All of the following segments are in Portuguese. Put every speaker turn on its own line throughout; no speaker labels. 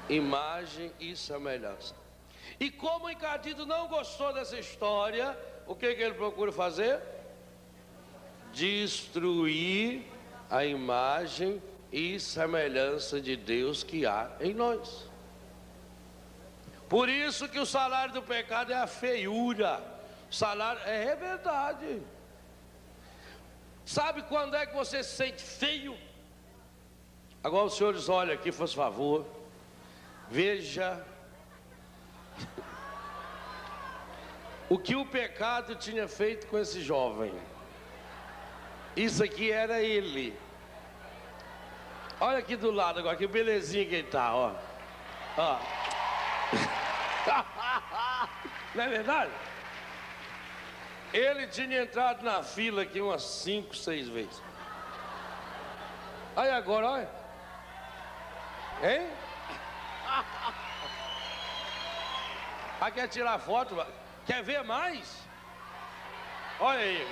imagem e semelhança. E como o encardido não gostou dessa história, o que ele procura fazer? Destruir a imagem e semelhança de Deus que há em nós. Por isso que o salário do pecado é a feiura. O salário é verdade. Sabe quando é que você se sente feio? Agora os senhores olhem aqui, por favor. Veja o que o pecado tinha feito com esse jovem. Isso aqui era ele. Olha aqui do lado agora, que belezinha que ele está, ó. Ó. Não é verdade? Ele tinha entrado na fila aqui umas 5, 6 vezes. Aí agora, olha. Hein? Ah, quer tirar foto? Quer ver mais? Olha aí.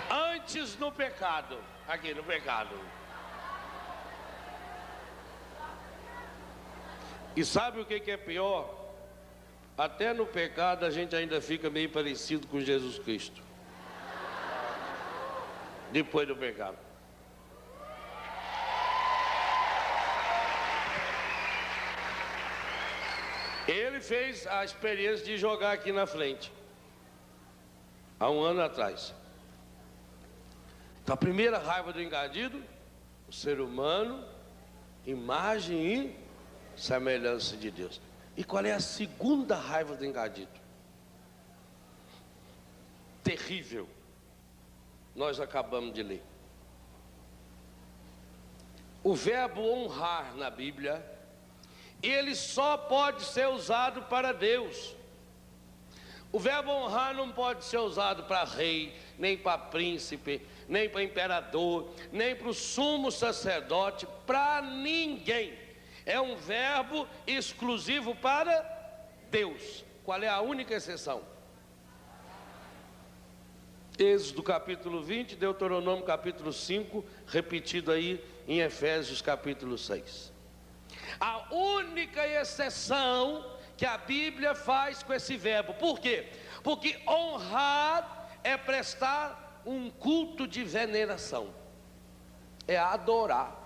Antes no pecado. Aqui no pecado. E sabe o que é pior? Até no pecado a gente ainda fica meio parecido com Jesus Cristo. Depois do pecado. Ele fez a experiência de jogar aqui na frente, há um ano atrás. Então a primeira raiva do encardido, o ser humano, imagem e semelhança de Deus. E qual é a segunda raiva do encardido? Terrível. Nós acabamos de ler. O verbo honrar na Bíblia, ele só pode ser usado para Deus. O verbo honrar não pode ser usado para rei, nem para príncipe, nem para imperador, nem para o sumo sacerdote, para ninguém. É um verbo exclusivo para Deus. Qual é a única exceção? Êxodo capítulo 20, Deuteronômio capítulo 5, repetido aí em Efésios capítulo 6. A única exceção que a Bíblia faz com esse verbo. Por quê? Porque honrar é prestar um culto de veneração, é adorar.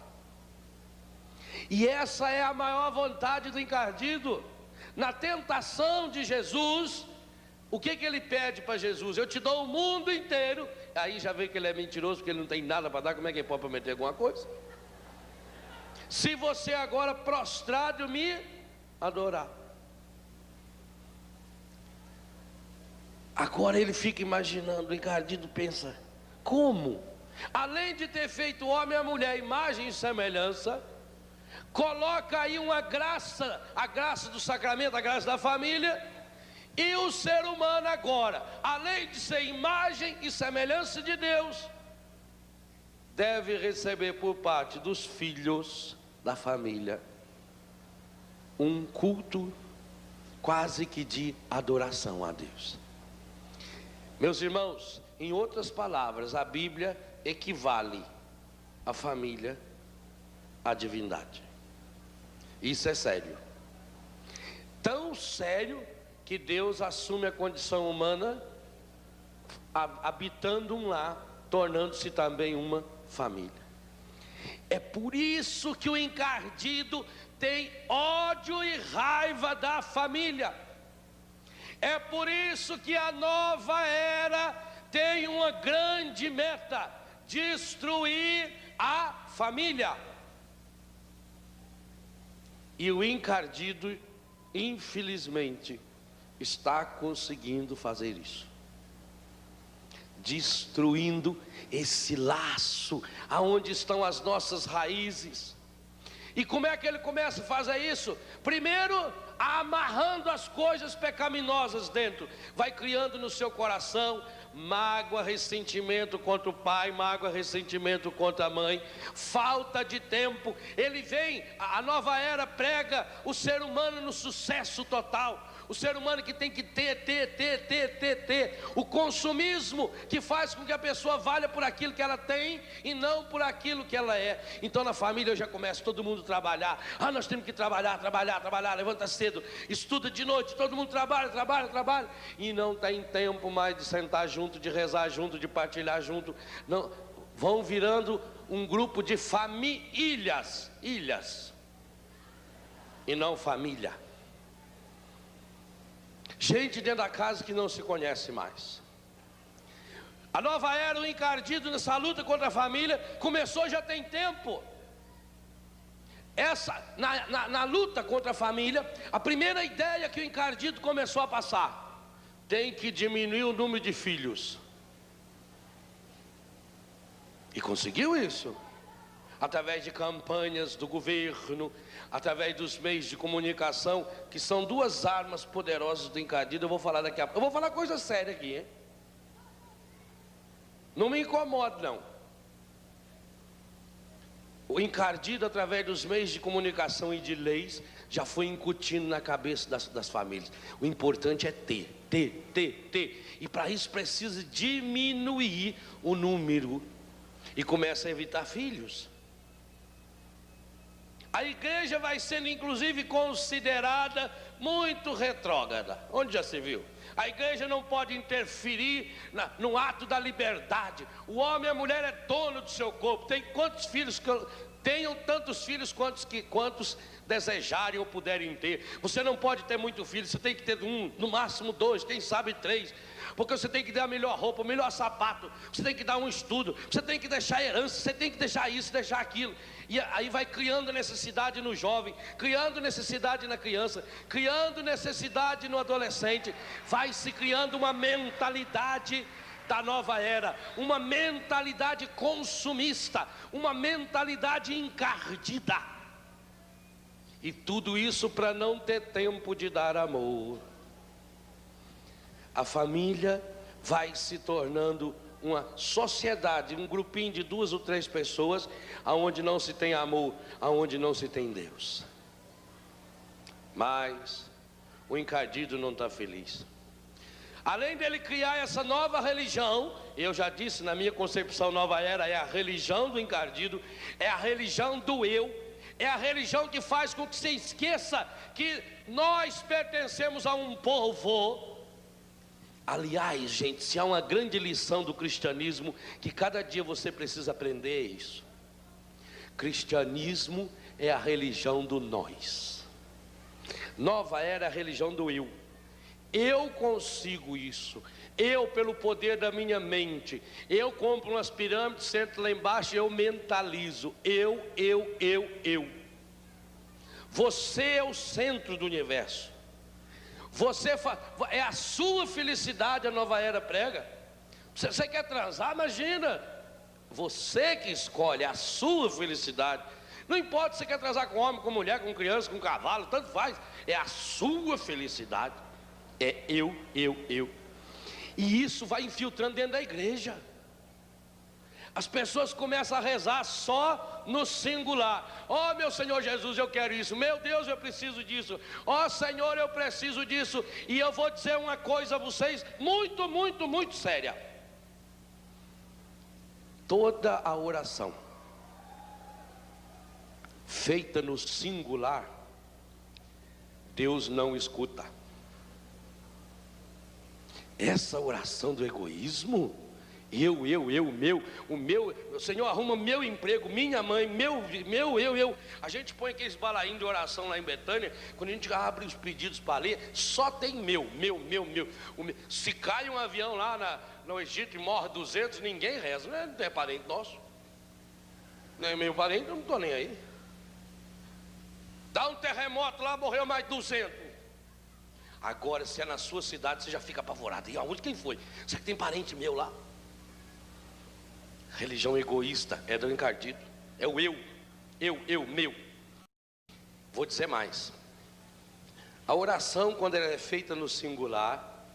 E essa é a maior vontade do encardido. Na tentação de Jesus, o que ele pede para Jesus? Eu te dou o mundo inteiro. Aí já vê que ele é mentiroso, porque ele não tem nada para dar. Como é que ele pode prometer alguma coisa? Se você agora prostrado me adorar. Agora ele fica imaginando, o encardido pensa, como? Além de ter feito o homem e a mulher, imagem e semelhança, coloca aí uma graça, a graça do sacramento, a graça da família, e o ser humano agora, além de ser imagem e semelhança de Deus, deve receber por parte dos filhos da família um culto quase que de adoração a Deus. Meus irmãos, em outras palavras, a Bíblia equivale a família à divindade. Isso é sério. Tão sério que Deus assume a condição humana, habitando um lar, tornando-se também uma família. É por isso que o encardido tem ódio e raiva da família. É por isso que a nova era tem uma grande meta: destruir a família. E o encardido, infelizmente, está conseguindo fazer isso, destruindo esse laço aonde estão as nossas raízes. E como é que ele começa a fazer isso? Primeiro, amarrando as coisas pecaminosas dentro, vai criando no seu coração mágoa, ressentimento contra o pai, mágoa, ressentimento contra a mãe, falta de tempo. Ele vem, a nova era prega o ser humano no sucesso total. O ser humano que tem que ter. O consumismo que faz com que a pessoa valha por aquilo que ela tem e não por aquilo que ela é. Então na família já começa todo mundo a trabalhar. Nós temos que trabalhar, levanta cedo, estuda de noite, todo mundo trabalha. E não tem tempo mais de sentar junto, de rezar junto, de partilhar junto. Não, vão virando um grupo de famílias, ilhas, e não família. Gente dentro da casa que não se conhece mais. A nova era, o encardido nessa luta contra a família, começou já tem tempo. Na luta contra a família, a primeira ideia que o encardido começou a passar: tem que diminuir o número de filhos. E conseguiu isso. Através de campanhas do governo, através dos meios de comunicação, que são duas armas poderosas do encardido. Eu vou falar daqui a pouco. Eu vou falar coisa séria aqui, hein? Não me incomoda, não. O encardido, através dos meios de comunicação e de leis, já foi incutindo na cabeça das famílias. O importante é ter. E para isso precisa diminuir o número. E começa a evitar filhos. A igreja vai sendo inclusive considerada muito retrógrada. Onde já se viu? A igreja não pode interferir no ato da liberdade. O homem e a mulher é dono do seu corpo. Tem quantos filhos tenham tantos filhos quantos desejarem ou puderem ter. Você não pode ter muito filho, você tem que ter um, no máximo 2, quem sabe 3. Porque você tem que dar a melhor roupa, o melhor sapato, você tem que dar um estudo, você tem que deixar herança, você tem que deixar isso, deixar aquilo. E aí vai criando necessidade no jovem, criando necessidade na criança, criando necessidade no adolescente. Vai se criando uma mentalidade da nova era, uma mentalidade consumista, uma mentalidade encardida. E tudo isso para não ter tempo de dar amor. A família vai se tornando uma sociedade, um grupinho de 2 ou 3 pessoas, aonde não se tem amor, aonde não se tem Deus. Mas o encardido não está feliz. Além dele criar essa nova religião, eu já disse, na minha concepção, nova era é a religião do encardido, é a religião do eu, é a religião que faz com que você esqueça que nós pertencemos a um povo. Aliás, gente, se há uma grande lição do cristianismo, que cada dia você precisa aprender isso: cristianismo é a religião do nós. Nova era é a religião do eu. Eu consigo isso, eu pelo poder da minha mente, eu compro umas pirâmides, sento lá embaixo e eu mentalizo, eu. Você é o centro do universo, é a sua felicidade. A nova era prega. Você quer transar? Imagina, você que escolhe a sua felicidade. Não importa se você quer transar com homem, com mulher, com criança, com cavalo, tanto faz, é a sua felicidade. É eu. E isso vai infiltrando dentro da igreja. As pessoas começam a rezar só no singular. Ó meu Senhor Jesus, eu quero isso. Meu Deus, eu preciso disso. Ó Senhor, eu preciso disso. E eu vou dizer uma coisa a vocês muito séria. Toda a oração feita no singular, Deus não escuta. Essa oração do egoísmo, o meu, Senhor, arruma meu emprego, minha mãe, eu. A gente põe aqueles balainhos de oração lá em Betânia, quando a gente abre os pedidos para ler, só tem meu. Se cai um avião lá no Egito e morre 200, ninguém reza, não é parente nosso, não é meu parente, eu não estou nem aí. Dá um terremoto lá, morreu mais 200. Agora, se é na sua cidade, você já fica apavorado. E aonde? Quem foi? Será que tem parente meu lá? Religião egoísta é do encardido. É o eu, meu. Vou dizer mais. A oração, quando ela é feita no singular,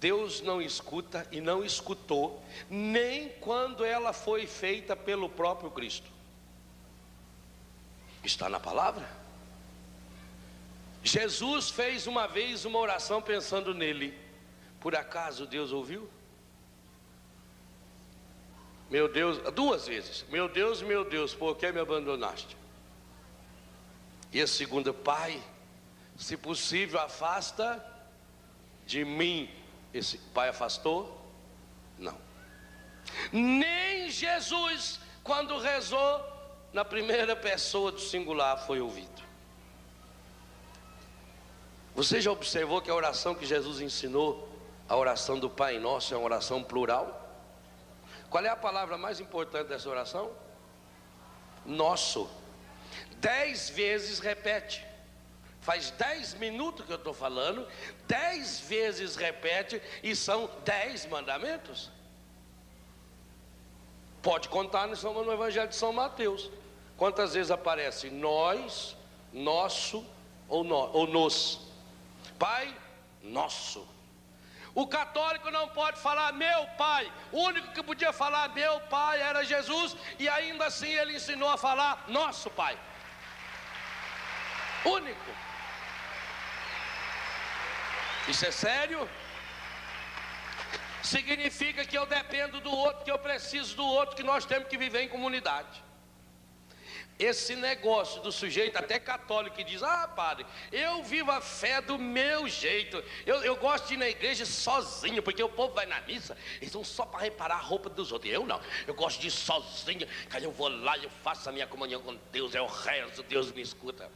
Deus não escuta e não escutou, nem quando ela foi feita pelo próprio Cristo. Está na palavra. Jesus fez uma vez uma oração pensando nele. Por acaso Deus ouviu? Meu Deus, 2 vezes. Meu Deus, por que me abandonaste? E a segunda, Pai, se possível afasta de mim. Esse Pai afastou? Não. Nem Jesus, quando rezou na primeira pessoa do singular, foi ouvido. Você já observou que a oração que Jesus ensinou, a oração do Pai Nosso, é uma oração plural? Qual é a palavra mais importante dessa oração? Nosso. 10 vezes repete. Faz 10 minutos que eu estou falando, 10 vezes repete, e são 10 mandamentos. Pode contar no Evangelho de São Mateus. Quantas vezes aparece nós, nosso ou nos? Pai nosso. O católico não pode falar meu pai. O único que podia falar meu pai era Jesus, e ainda assim ele ensinou a falar nosso pai. Único. Isso é sério? Significa que eu dependo do outro, que eu preciso do outro, que nós temos que viver em comunidade. Esse negócio do sujeito até católico que diz: ah, padre, eu vivo a fé do meu jeito, eu gosto de ir na igreja sozinho, porque o povo vai na missa, eles vão só para reparar a roupa dos outros. Eu não, eu gosto de ir sozinho, que aí eu vou lá e eu faço a minha comunhão com Deus, eu rezo, Deus me escuta.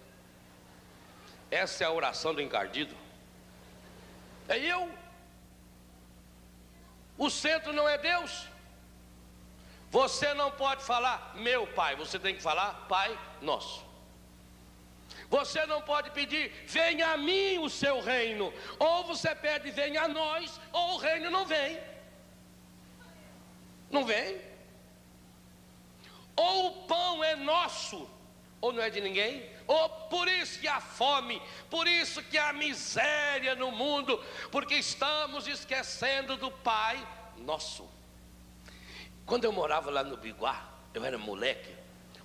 Essa é a oração do encardido. É eu. O centro não é Deus. Você não pode falar meu pai, você tem que falar Pai Nosso. Você não pode pedir venha a mim o seu reino. Ou você pede venha a nós, ou o reino não vem. Não vem. Ou o pão é nosso, ou não é de ninguém. Ou por isso que há fome, por isso que há miséria no mundo, porque estamos esquecendo do Pai Nosso. Quando eu morava lá no Biguá, eu era moleque,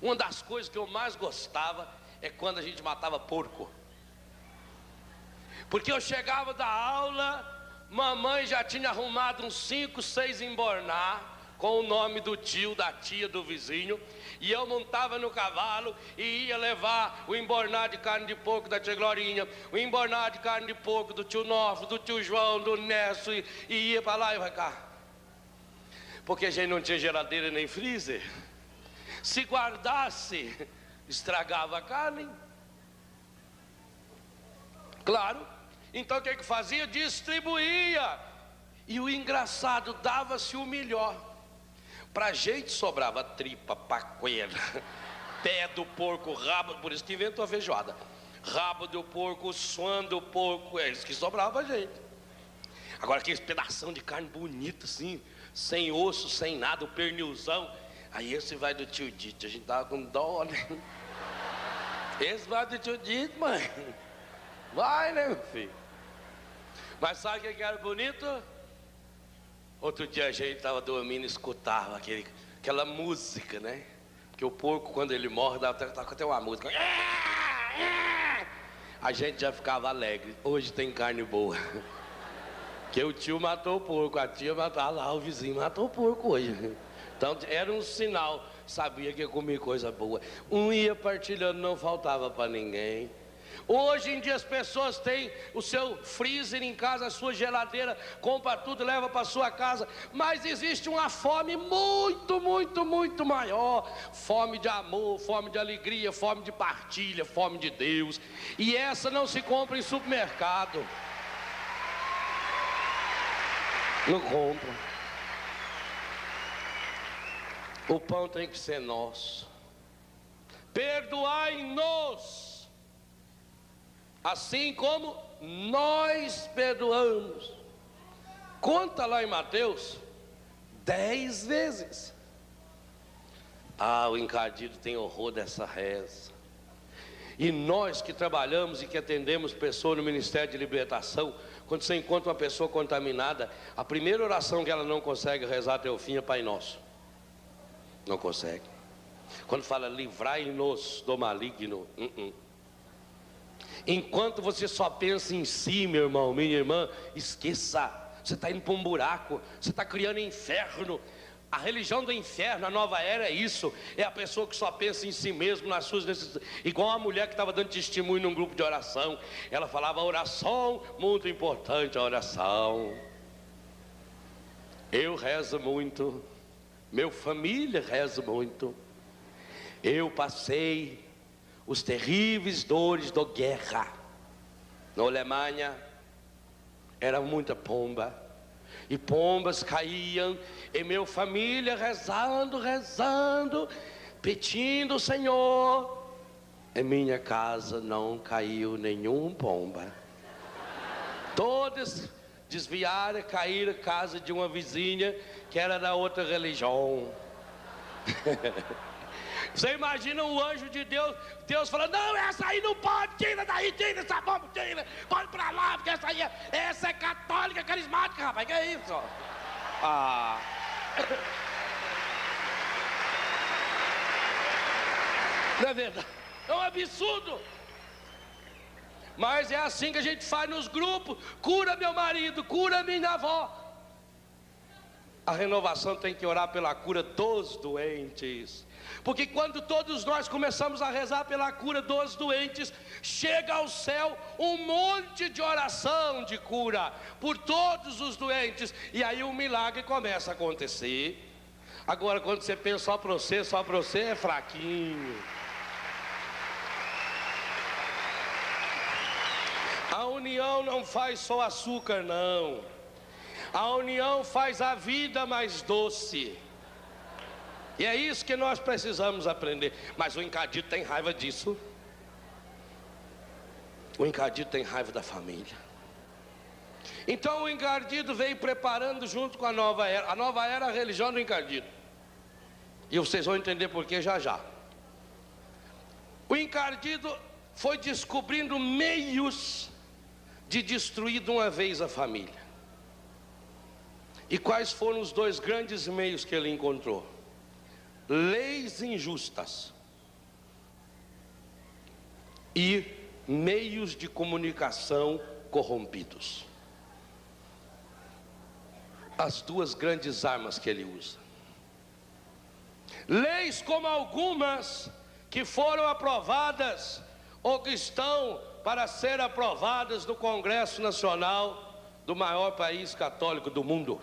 uma das coisas que eu mais gostava é quando a gente matava porco. Porque eu chegava da aula, mamãe já tinha arrumado uns 5, 6 embornar, com o nome do tio, da tia, do vizinho, e eu montava no cavalo e ia levar o embornar de carne de porco da tia Glorinha, o embornar de carne de porco do tio Nosso, do tio João, do Nesso, e ia para lá e para cá. Porque a gente não tinha geladeira nem freezer. Se guardasse, estragava a carne. Claro. Então o que que fazia? Distribuía. E o engraçado, dava-se o melhor. Pra gente sobrava tripa, paquera, pé do porco, rabo, por isso que inventou a feijoada. Rabo do porco, suã do porco, é isso que sobrava a gente. Agora aqueles pedação de carne bonita assim, sem osso, sem nada, o pernilzão. Aí esse vai do tio Dito, a gente tava com dó, né? Esse vai do tio Dito, mãe. Vai, né, meu filho? Mas sabe o que era bonito? Outro dia a gente estava dormindo e escutava aquela música, né? Porque o porco, quando ele morre, dá até uma música. A gente já ficava alegre. Hoje tem carne boa. Porque o tio matou o porco, a tia matou lá, o vizinho matou o porco hoje. Então era um sinal, sabia que ia comer coisa boa. Um ia partilhando, não faltava para ninguém. Hoje em dia as pessoas têm o seu freezer em casa, a sua geladeira, compra tudo, leva para sua casa. Mas existe uma fome muito, muito, muito maior. Fome de amor, fome de alegria, fome de partilha, fome de Deus. E essa não se compra em supermercado. Não compra. O pão tem que ser nosso. Perdoai-nos, assim como nós perdoamos. Conta lá em Mateus 10 vezes. Ah, o encardido tem horror dessa reza. E nós que trabalhamos e que atendemos pessoas no Ministério de Libertação, quando você encontra uma pessoa contaminada, a primeira oração que ela não consegue rezar até o fim é Pai Nosso. Não consegue. Quando fala livrai-nos do maligno, Enquanto você só pensa em si, meu irmão, minha irmã, esqueça. Você está indo para um buraco, você está criando inferno. A religião do inferno, a nova era é isso. É a pessoa que só pensa em si mesmo, nas suas necessidades. Igual a mulher que estava dando testemunho num grupo de oração. Ela falava, oração, muito importante a oração. Eu rezo muito, minha família reza muito. Eu passei os terríveis dores da guerra. Na Alemanha, era muita pomba. E pombas caíam, e minha família rezando, pedindo o Senhor. Em minha casa não caiu nenhum pomba. Todas desviaram, caíram na casa de uma vizinha que era da outra religião. Você imagina um anjo de Deus, Deus falando, não, essa aí não pode, tira daí, tira essa bomba, tira, pode pra lá, porque essa é católica, carismática, rapaz, que é isso? Não é verdade? É um absurdo. Mas é assim que a gente faz nos grupos, cura meu marido, cura minha avó. A renovação tem que orar pela cura dos doentes. Porque quando todos nós começamos a rezar pela cura dos doentes, chega ao céu um monte de oração de cura por todos os doentes. E aí o milagre começa a acontecer. Agora quando você pensa só para você é fraquinho. A união não faz só açúcar, não. A união faz a vida mais doce. E é isso que nós precisamos aprender. Mas o encardido tem raiva disso. O encardido tem raiva da família. Então o encardido veio preparando junto com a nova era. A nova era é a religião do encardido. E vocês vão entender por que já já. O encardido foi descobrindo meios de destruir de uma vez a família. E quais foram os dois grandes meios que ele encontrou? Leis injustas e meios de comunicação corrompidos. As duas grandes armas que ele usa. Leis como algumas que foram aprovadas ou que estão para ser aprovadas no Congresso Nacional do maior país católico do mundo.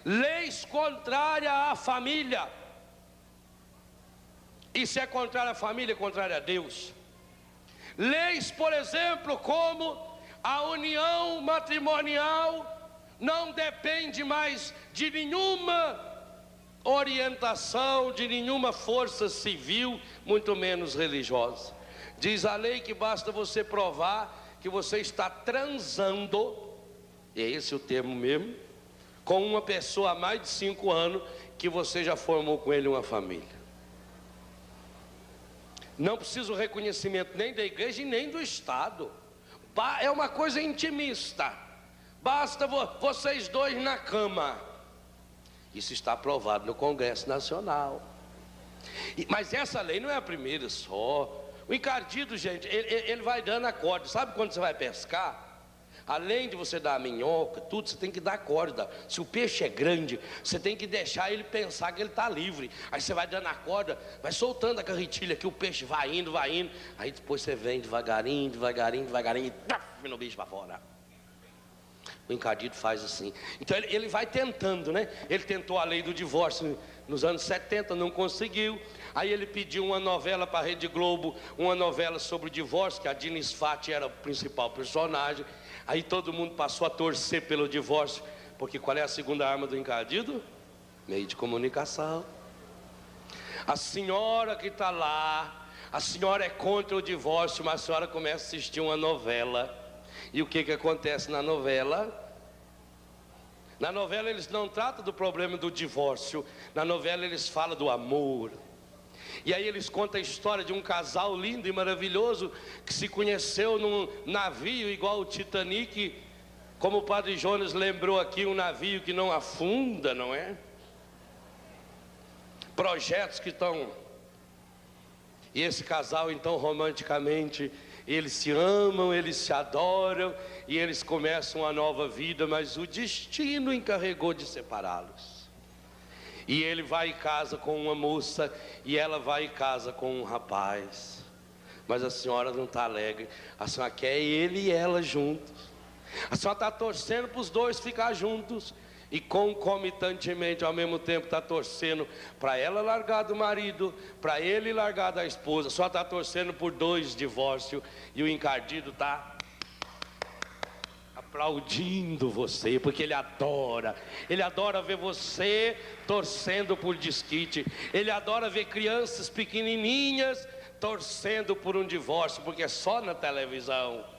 Leis contrárias à família. E se é contrária à família, é contrária a Deus. Leis, por exemplo, como a união matrimonial não depende mais de nenhuma orientação, de nenhuma força civil, muito menos religiosa. Diz a lei que basta você provar que você está transando, e é esse o termo mesmo, com uma pessoa há mais de 5 anos, que você já formou com ele uma família. Não precisa o reconhecimento nem da igreja e nem do Estado. É uma coisa intimista. Basta vocês dois na cama. Isso está aprovado no Congresso Nacional. Mas essa lei não é a primeira só. O encardido, gente, ele vai dando a corda. Sabe quando você vai pescar? Além de você dar a minhoca, tudo, você tem que dar a corda. Se o peixe é grande, você tem que deixar ele pensar que ele está livre. Aí você vai dando a corda, vai soltando a carretilha, que o peixe vai indo. Aí depois você vem devagarinho, e taf, no bicho para fora. O encardido faz assim. Então ele vai tentando, né? Ele tentou a lei do divórcio nos anos 70, não conseguiu. Aí ele pediu uma novela para a Rede Globo, uma novela sobre o divórcio, que a Dina Sfati era o principal personagem. Aí todo mundo passou a torcer pelo divórcio, porque qual é a segunda arma do encardido? Meio de comunicação. A senhora que está lá, a senhora é contra o divórcio, mas a senhora começa a assistir uma novela. E o que acontece na novela? Na novela eles não tratam do problema do divórcio. Na novela eles falam do amor. E aí eles contam a história de um casal lindo e maravilhoso que se conheceu num navio igual o Titanic, como o Padre Jonas lembrou aqui, um navio que não afunda, não é? Projetos que estão... E esse casal então romanticamente, eles se amam, eles se adoram e eles começam uma nova vida, mas o destino encarregou de separá-los. E ele vai e casa com uma moça e ela vai e casa com um rapaz. Mas a senhora não está alegre, a senhora quer ele e ela juntos. A senhora está torcendo para os dois ficar juntos e concomitantemente ao mesmo tempo está torcendo para ela largar do marido, para ele largar da esposa. A senhora está torcendo por 2 divórcios e o encardido está aplaudindo você, porque ele adora ver você torcendo por desquite, ele adora ver crianças pequenininhas torcendo por um divórcio, porque é só na televisão.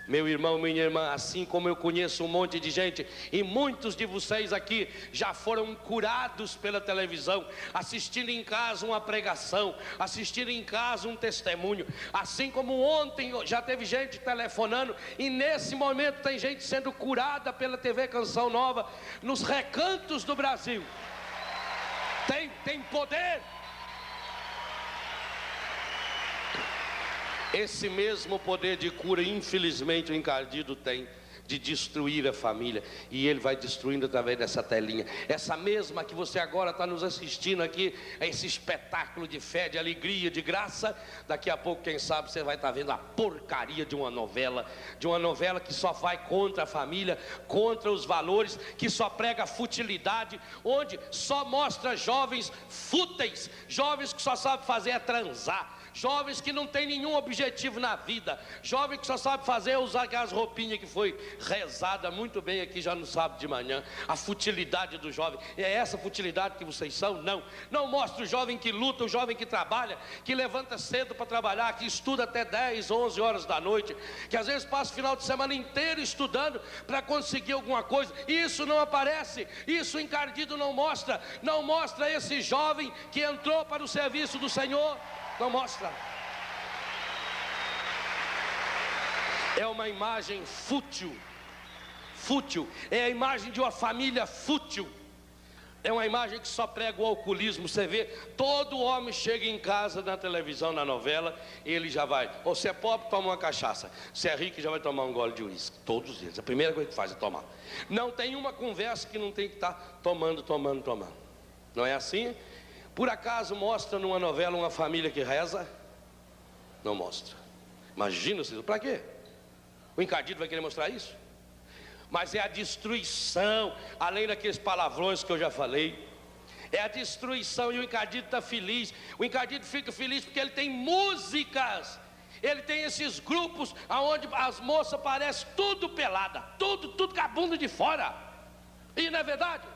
Meu irmão, minha irmã, assim como eu conheço um monte de gente, e muitos de vocês aqui já foram curados pela televisão, assistindo em casa uma pregação, assistindo em casa um testemunho, assim como ontem já teve gente telefonando, e nesse momento tem gente sendo curada pela TV Canção Nova, nos recantos do Brasil. Tem poder. Esse mesmo poder de cura, infelizmente, o encardido tem de destruir a família. E ele vai destruindo através dessa telinha. Essa mesma que você agora está nos assistindo aqui, esse espetáculo de fé, de alegria, de graça. Daqui a pouco, quem sabe, você vai estar vendo a porcaria de uma novela que só vai contra a família, contra os valores, que só prega futilidade, onde só mostra jovens fúteis, jovens que só sabem fazer é transar, jovens que não tem nenhum objetivo na vida, jovem que só sabe fazer é usar aquelas roupinhas que foi rezada muito bem aqui já no sábado de manhã. A futilidade do jovem, é essa futilidade que vocês são? Não mostra o jovem que luta, o jovem que trabalha, que levanta cedo para trabalhar, que estuda até 10, 11 horas da noite, que às vezes passa o final de semana inteiro estudando para conseguir alguma coisa. Isso não aparece, isso o encardido não mostra esse jovem que entrou para o serviço do Senhor. Não mostra. É uma imagem fútil. É a imagem de uma família fútil. É uma imagem que só prega o alcoolismo. Você vê, todo homem chega em casa na televisão, na novela, ele já vai, ou se é pobre, toma uma cachaça, se é rico, já vai tomar um gole de uísque. Todos eles, a primeira coisa que faz é tomar. Não tem uma conversa que não tem que estar tomando. Não é assim? Por acaso mostra numa novela uma família que reza? Não mostra. Imagina, para quê? O encardido vai querer mostrar isso? Mas é a destruição, além daqueles palavrões que eu já falei, é a destruição. E o encardido está feliz. O encardido fica feliz porque ele tem músicas, ele tem esses grupos onde as moças parecem tudo pelada, tudo com a bunda de fora. E não é verdade?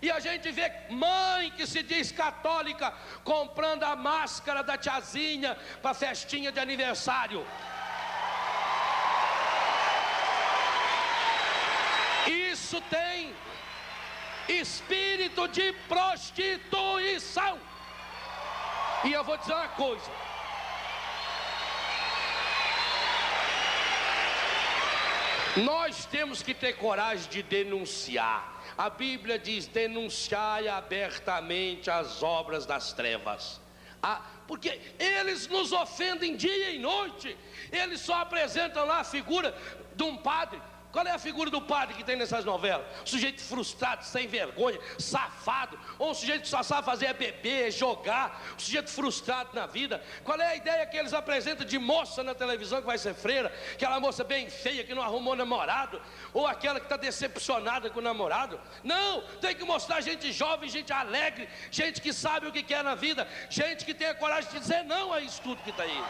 E a gente vê mãe que se diz católica comprando a máscara da tiazinha para festinha de aniversário. Isso tem espírito de prostituição. E eu vou dizer uma coisa: nós temos que ter coragem de denunciar. A Bíblia diz: denunciai abertamente as obras das trevas. Porque eles nos ofendem dia e noite. Eles só apresentam lá a figura de um padre. Qual é a figura do padre que tem nessas novelas? Sujeito frustrado, sem vergonha, safado. Ou um sujeito que só sabe fazer é beber, é jogar. Um sujeito frustrado na vida. Qual é a ideia que eles apresentam de moça na televisão que vai ser freira? Aquela moça bem feia que não arrumou namorado. Ou aquela que está decepcionada com o namorado. Não, tem que mostrar gente jovem, gente alegre, gente que sabe o que quer na vida, gente que tem a coragem de dizer não a isso tudo que está aí.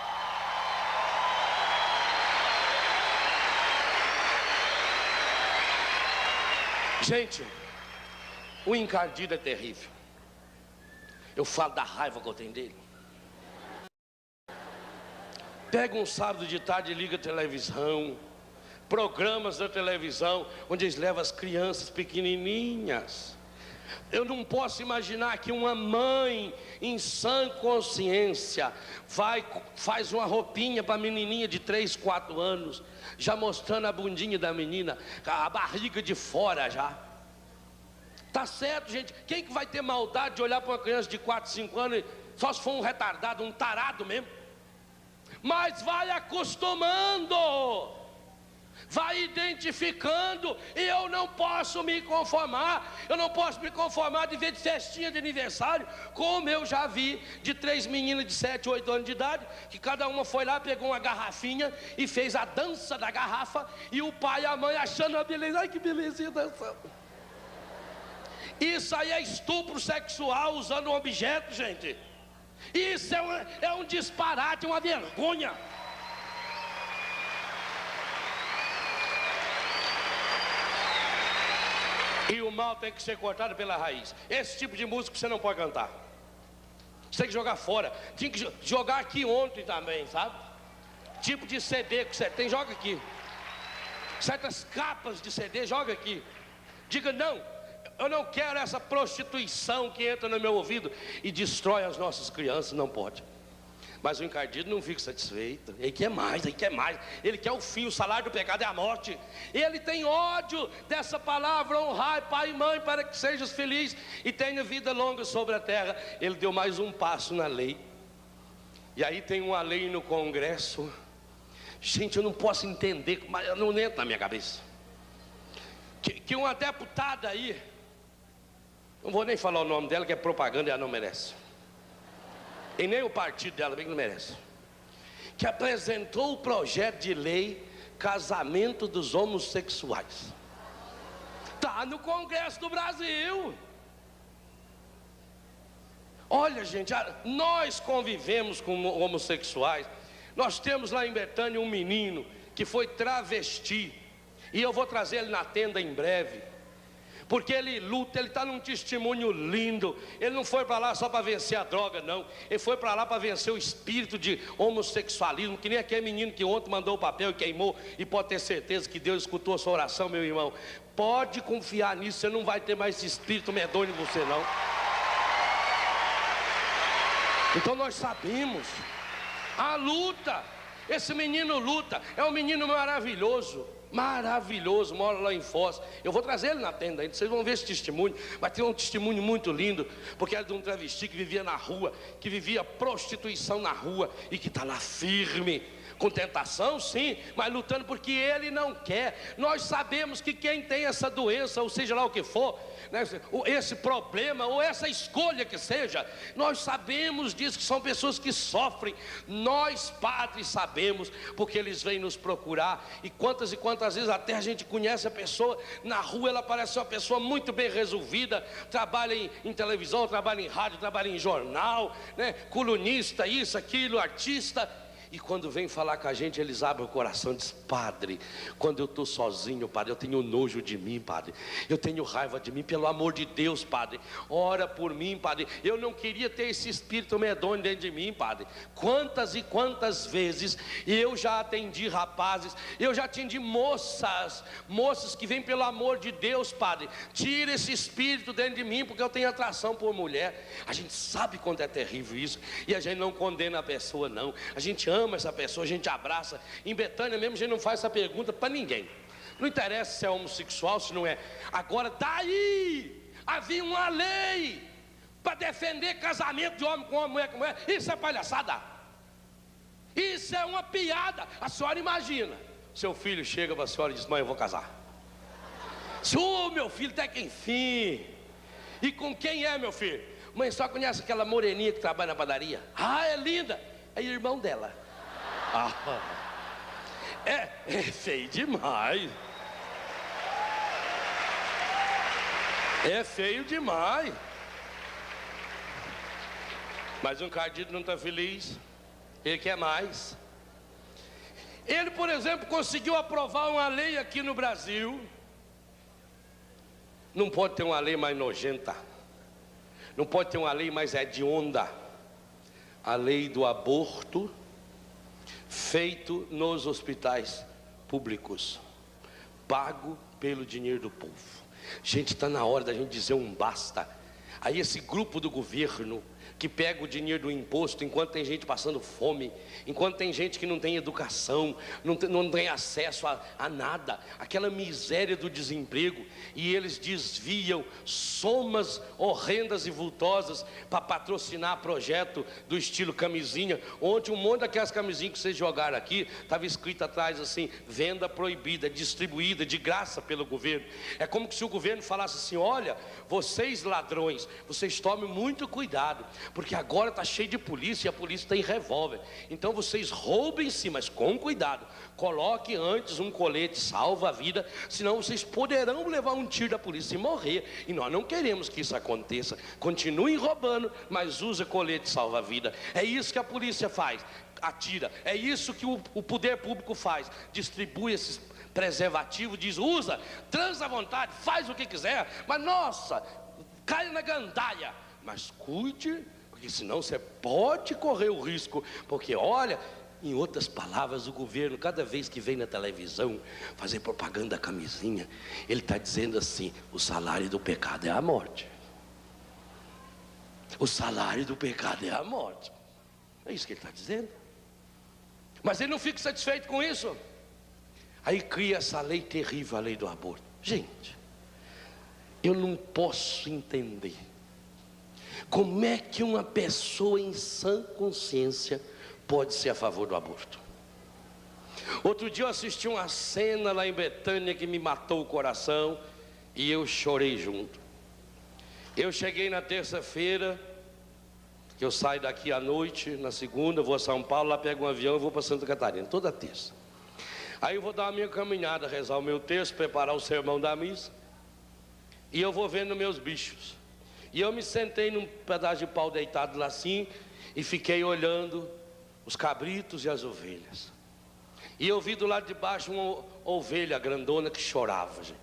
Gente, o encardido é terrível. Eu falo da raiva que eu tenho dele. Pega um sábado de tarde e liga a televisão, programas da televisão, onde eles levam as crianças pequenininhas. Eu não posso imaginar que uma mãe em sã consciência faz uma roupinha para a menininha de 3, 4 anos, já mostrando a bundinha da menina, a barriga de fora já. Tá certo, gente? Quem que vai ter maldade de olhar para uma criança de 4, 5 anos, só se for um retardado, um tarado mesmo? Mas vai acostumando, vai identificando, e eu não posso me conformar. Eu não posso me conformar de ver de festinha de aniversário, como eu já vi de 3 meninas de 7, 8 anos de idade, que cada uma foi lá, pegou uma garrafinha e fez a dança da garrafa, e o pai e a mãe achando a beleza. Ai, que belezinha dançando. Isso aí é estupro sexual usando um objeto, gente. Isso é um disparate, uma vergonha. E o mal tem que ser cortado pela raiz. Esse tipo de música você não pode cantar. Você tem que jogar fora. Tinha que jogar aqui ontem também, sabe? Tipo de CD que você tem, joga aqui. Certas capas de CD, joga aqui. Diga não. Eu não quero essa prostituição que entra no meu ouvido e destrói as nossas crianças. Não pode. Mas o encardido não fica satisfeito. Ele quer mais, ele quer mais. Ele quer o fim, o salário do pecado é a morte. Ele tem ódio dessa palavra: honrai pai e mãe para que sejas feliz e tenha vida longa sobre a terra. Ele deu mais um passo na lei. E aí tem uma lei no Congresso. Gente, eu não posso entender, mas não entra na minha cabeça. Que uma deputada aí, não vou nem falar o nome dela, que é propaganda e ela não merece. E nem o partido dela bem que não merece. Que apresentou o projeto de lei casamento dos homossexuais. Está no Congresso do Brasil. Olha, gente, nós convivemos com homossexuais. Nós temos lá em Betânia um menino que foi travesti. E eu vou trazer ele na tenda em breve. Porque ele luta, ele está num testemunho lindo. Ele não foi para lá só para vencer a droga, não. Ele foi para lá para vencer o espírito de homossexualismo. Que nem aquele menino que ontem mandou o papel e queimou. E pode ter certeza que Deus escutou a sua oração, meu irmão. Pode confiar nisso, você não vai ter mais esse espírito medonho em você, não. Então nós sabemos a luta. Esse menino luta. É um menino maravilhoso. Maravilhoso, mora lá em Foz. Eu vou trazer ele na tenda, vocês vão ver esse testemunho. Vai ter um testemunho muito lindo, porque era de um travesti que vivia na rua, que vivia prostituição na rua e que está lá firme, com tentação sim, mas lutando porque ele não quer. Nós sabemos que quem tem essa doença, ou seja lá o que for, né, esse problema ou essa escolha que seja, nós sabemos disso, que são pessoas que sofrem. Nós padres sabemos, porque eles vêm nos procurar, e quantas vezes até a gente conhece a pessoa na rua, ela parece uma pessoa muito bem resolvida, trabalha em televisão, trabalha em rádio, trabalha em jornal, né, colunista, isso, aquilo, artista. E quando vem falar com a gente, eles abrem o coração e dizem: padre, quando eu estou sozinho, padre, eu tenho nojo de mim, padre, eu tenho raiva de mim, pelo amor de Deus, padre, ora por mim, padre, eu não queria ter esse espírito medonho dentro de mim, padre. Quantas e quantas vezes eu já atendi rapazes, eu já atendi moças que vêm pelo amor de Deus, padre, tira esse espírito dentro de mim, porque eu tenho atração por mulher. A gente sabe quanto é terrível isso, e a gente não condena a pessoa, não, a gente ama essa pessoa, a gente abraça. Em Betânia mesmo a gente não faz essa pergunta para ninguém. Não interessa se é homossexual, se não é. Agora daí havia uma lei para defender casamento de homem com homem, mulher com mulher. Isso é palhaçada. Isso é uma piada. A senhora imagina, seu filho chega para a senhora e diz: mãe, eu vou casar. Meu filho, até que enfim. E com quem é, meu filho? Mãe, só conhece aquela moreninha que trabalha na padaria? Ah, é linda. É irmão dela. É feio demais. É feio demais. Mas um encardido não está feliz. Ele quer mais. Ele, por exemplo, conseguiu aprovar uma lei aqui no Brasil. Não pode ter uma lei mais nojenta. Não pode ter uma lei mais hedionda. A lei do aborto feito nos hospitais públicos, pago pelo dinheiro do povo. Gente, está na hora da gente dizer um basta Aí esse grupo do governo que pega o dinheiro do imposto enquanto tem gente passando fome, enquanto tem gente que não tem educação, não tem acesso a nada, aquela miséria do desemprego, e eles desviam somas horrendas e vultosas para patrocinar projeto do estilo camisinha. Ontem um monte daquelas camisinhas que vocês jogaram aqui, estava escrito atrás assim: venda proibida, distribuída de graça pelo governo. É como se o governo falasse assim: olha, vocês ladrões, vocês tomem muito cuidado, porque agora está cheio de polícia e a polícia tem revólver. Então vocês roubem-se, mas com cuidado. Coloque antes um colete salva-vida, senão vocês poderão levar um tiro da polícia e morrer. E nós não queremos que isso aconteça. Continuem roubando, mas use colete salva-vida. É isso que a polícia faz, atira. É isso que o poder público faz, distribui esses preservativos, diz: usa, transa à vontade, faz o que quiser, mas nossa, caia na gandaia, mas cuide, porque senão você pode correr o risco. Porque olha, em outras palavras, o governo, cada vez que vem na televisão fazer propaganda da camisinha, ele está dizendo assim: o salário do pecado é a morte. O salário do pecado é a morte. É isso que ele está dizendo. Mas ele não fica satisfeito com isso. Aí cria essa lei terrível, a lei do aborto. Gente, eu não posso entender como é que uma pessoa em sã consciência pode ser a favor do aborto. Outro dia eu assisti uma cena lá em Betânia que me matou o coração e eu chorei junto. Eu cheguei na terça-feira, que eu saio daqui à noite, na segunda vou a São Paulo, lá pego um avião e vou para Santa Catarina, toda terça. Aí eu vou dar a minha caminhada, rezar o meu texto, preparar o sermão da missa, e eu vou vendo meus bichos. E eu me sentei num pedaço de pau deitado lá assim, e fiquei olhando os cabritos e as ovelhas. E eu vi do lado de baixo uma ovelha grandona que chorava, gente.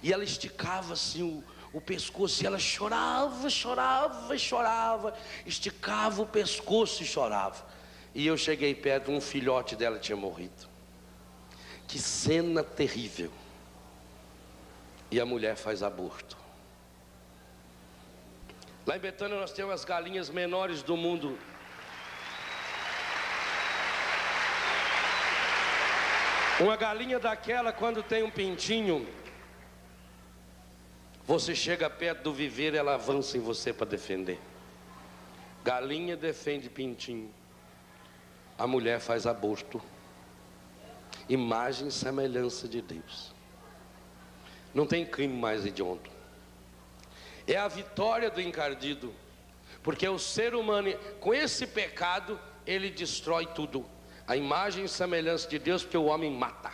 E ela esticava assim o pescoço, e ela chorava, esticava o pescoço e chorava. E eu cheguei perto, um filhote dela tinha morrido. Que cena terrível. E a mulher faz aborto. Lá em Betânia nós temos as galinhas menores do mundo. Uma galinha daquela, quando tem um pintinho, você chega perto do viveiro, ela avança em você para defender. Galinha defende pintinho. A mulher faz aborto. Imagem e semelhança de Deus. Não tem crime mais hediondo. É a vitória do encardido. Porque o ser humano, com esse pecado, ele destrói tudo. A imagem e semelhança de Deus, porque o homem mata.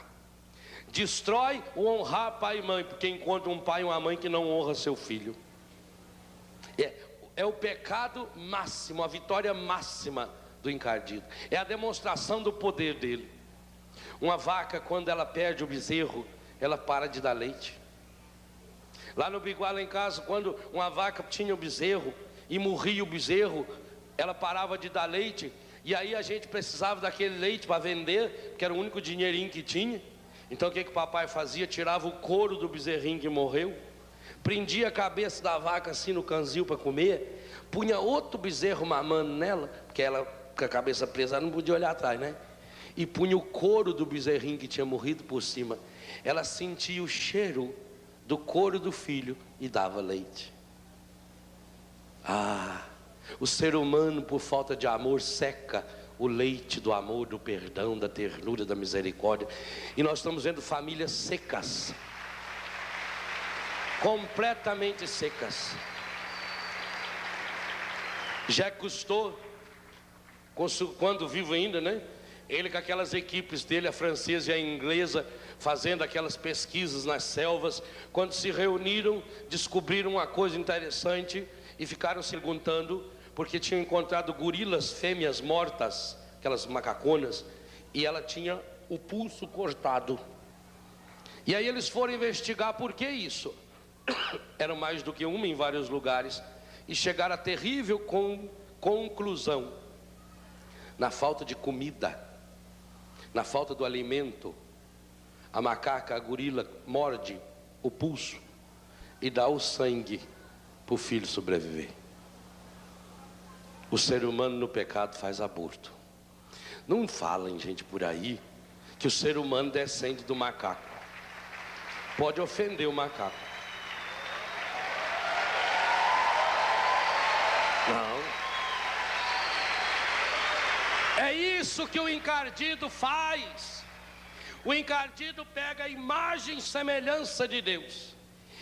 Destrói o honrar pai e mãe, porque encontra um pai e uma mãe que não honra seu filho. É o pecado máximo, a vitória máxima do encardido. É a demonstração do poder dele. Uma vaca, quando ela perde o bezerro, ela para de dar leite. Lá no Biguá, lá em casa, quando uma vaca tinha o bezerro e morria o bezerro, ela parava de dar leite. E aí a gente precisava daquele leite para vender, porque era o único dinheirinho que tinha. Então o que o papai fazia? Tirava o couro do bezerrinho que morreu, prendia a cabeça da vaca assim no canzil para comer, punha outro bezerro mamando nela, porque ela com a cabeça presa não podia olhar atrás, né? E punha o couro do bezerrinho que tinha morrido por cima. Ela sentia o cheiro do couro do filho e dava leite. O ser humano, por falta de amor, seca o leite do amor, do perdão, da ternura, da misericórdia. E nós estamos vendo famílias secas, completamente secas. Jacques Cousteau, quando vivo ainda, né? Ele com aquelas equipes dele, a francesa e a inglesa, fazendo aquelas pesquisas nas selvas, quando se reuniram, descobriram uma coisa interessante e ficaram se perguntando, porque tinham encontrado gorilas fêmeas mortas, aquelas macaconas, e ela tinha o pulso cortado. E aí eles foram investigar por que isso. Eram mais do que uma em vários lugares, e chegaram a terrível conclusão: na falta de comida, na falta do alimento, a macaca, a gorila, morde o pulso e dá o sangue para o filho sobreviver. O ser humano no pecado faz aborto. Não falem, gente, por aí, que o ser humano descende do macaco. Pode ofender o macaco. Não. É isso que o encardido faz. O encardido pega a imagem e semelhança de Deus.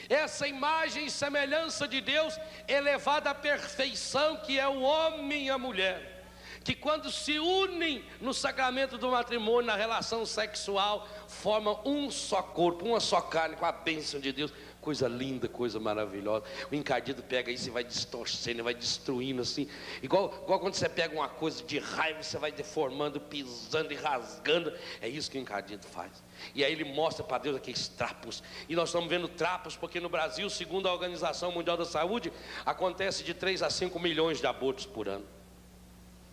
Essa imagem e semelhança de Deus é levada à perfeição, que é o homem e a mulher, que quando se unem no sacramento do matrimônio, na relação sexual, formam um só corpo, uma só carne, com a bênção de Deus. Coisa linda, coisa maravilhosa. O encardido pega isso e vai distorcendo, vai destruindo assim, igual quando você pega uma coisa de raiva, você vai deformando, pisando e rasgando. É isso que o encardido faz. E aí ele mostra para Deus aqueles trapos. E nós estamos vendo trapos porque no Brasil, segundo a Organização Mundial da Saúde, acontece de 3 a 5 milhões de abortos por ano.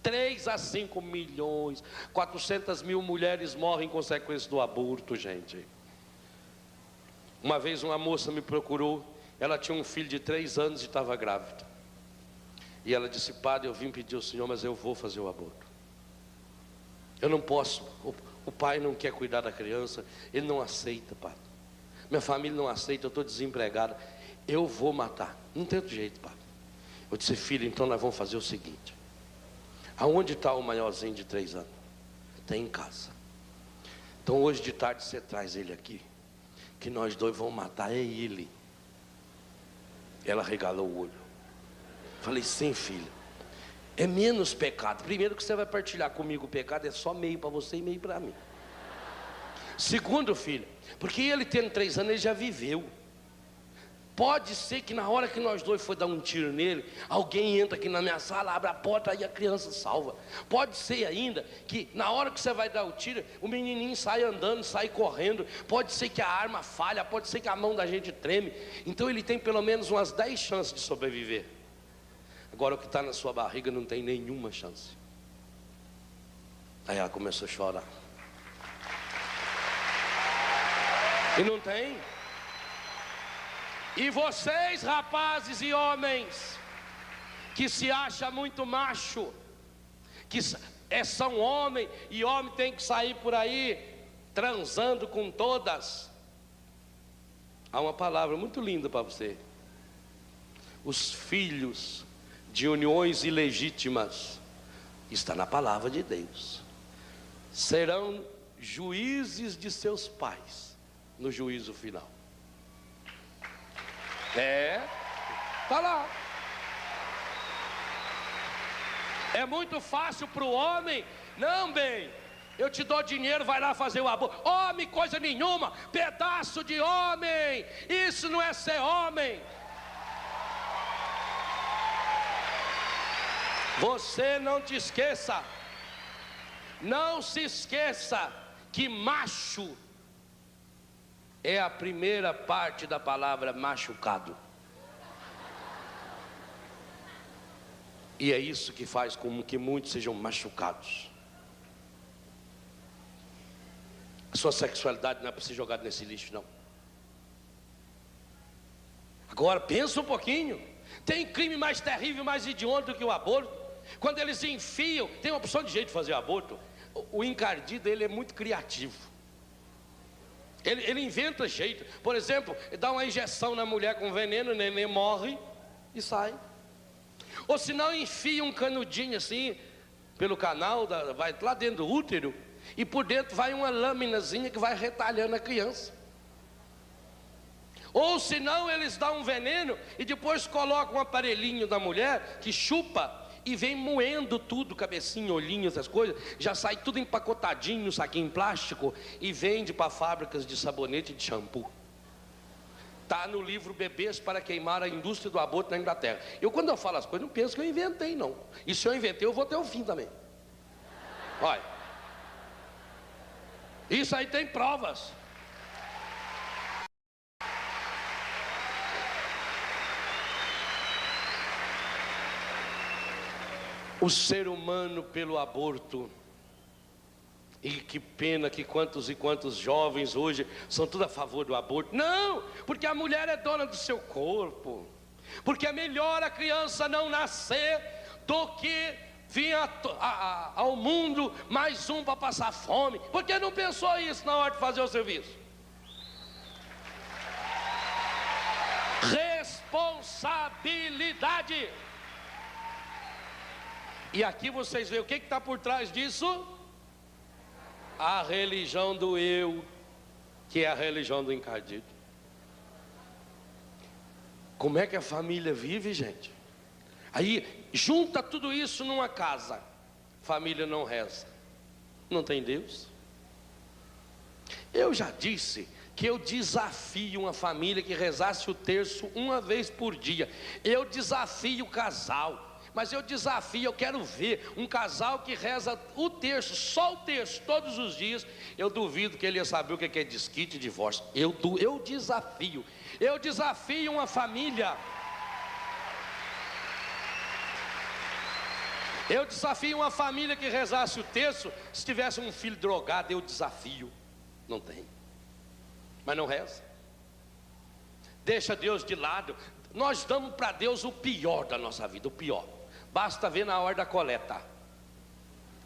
3 a 5 milhões, 400 mil mulheres morrem em consequência do aborto, gente. Uma vez uma moça me procurou, ela tinha um filho de 3 anos e estava grávida. E ela disse: padre, eu vim pedir ao senhor, mas eu vou fazer o aborto. Eu não posso, o pai não quer cuidar da criança, ele não aceita, padre. Minha família não aceita, eu estou desempregada. Eu vou matar, não tem outro jeito, padre. Eu disse: filho, então nós vamos fazer o seguinte. Aonde está o maiorzinho de 3 anos? Está em casa. Então hoje de tarde você traz ele aqui, que nós dois vamos matar ele. Ela regalou o olho. Falei: sim, filha, é menos pecado. Primeiro, que você vai partilhar comigo o pecado, é só meio para você e meio para mim. Segundo, filha, porque ele tendo 3 anos, ele já viveu. Pode ser que na hora que nós dois for dar um tiro nele, alguém entra aqui na minha sala, abre a porta e a criança salva. Pode ser ainda que na hora que você vai dar o tiro, o menininho sai andando, sai correndo. Pode ser que a arma falha, pode ser que a mão da gente treme. Então ele tem pelo menos umas 10 chances de sobreviver. Agora o que está na sua barriga não tem nenhuma chance. Aí ela começou a chorar. E não tem. E vocês, rapazes e homens, que se acham muito macho, que são homem, e homem tem que sair por aí transando com todas. Há uma palavra muito linda para você. Os filhos de uniões ilegítimas, está na palavra de Deus, serão juízes de seus pais no juízo final. Está lá. É muito fácil para o homem. Não, bem, eu te dou dinheiro, vai lá fazer o aborto. Homem, coisa nenhuma, pedaço de homem. Isso não é ser homem. Você não te esqueça, não se esqueça que macho é a primeira parte da palavra machucado. E é isso que faz com que muitos sejam machucados. A sua sexualidade não é para ser jogada nesse lixo, não. Agora pensa um pouquinho. Tem crime mais terrível, mais idiota do que o aborto? Quando eles enfiam, tem uma opção de jeito de fazer aborto. O encardido, ele é muito criativo. Ele inventa jeito. Por exemplo, dá uma injeção na mulher com veneno, o neném morre e sai. Ou se não, enfia um canudinho assim pelo canal, vai lá dentro do útero, e por dentro vai uma lâminazinha que vai retalhando a criança. Ou se não, eles dão um veneno e depois colocam um aparelhinho da mulher que chupa e vem moendo tudo, cabecinha, olhinho, essas coisas. Já sai tudo empacotadinho no saquinho plástico e vende para fábricas de sabonete e de shampoo. Está no livro Bebês para Queimar, a Indústria do Aborto na Inglaterra. Quando eu falo as coisas, não penso que eu inventei, não. E se eu inventei, eu vou até o fim também. Olha, isso aí tem provas. O ser humano pelo aborto, e que pena que quantos e quantos jovens hoje são tudo a favor do aborto. Não, porque a mulher é dona do seu corpo, porque é melhor a criança não nascer do que vir ao mundo mais um para passar fome. Por que não pensou isso na hora de fazer o serviço? Responsabilidade. E aqui vocês veem o que está por trás disso? A religião do eu, que é a religião do encardido. Como é que a família vive, gente? Aí junta tudo isso numa casa. Família não reza, não tem Deus. Eu já disse que eu desafio uma família que rezasse o terço uma vez por dia. Eu desafio o casal. Mas eu desafio, eu quero ver um casal que reza o terço, só o terço, todos os dias. Eu duvido que ele ia saber o que é desquite e divórcio. Eu desafio uma família. Eu desafio uma família que rezasse o terço, se tivesse um filho drogado, eu desafio. Não tem. Mas não reza. Deixa Deus de lado. Nós damos para Deus o pior da nossa vida, o pior. Basta ver na hora da coleta,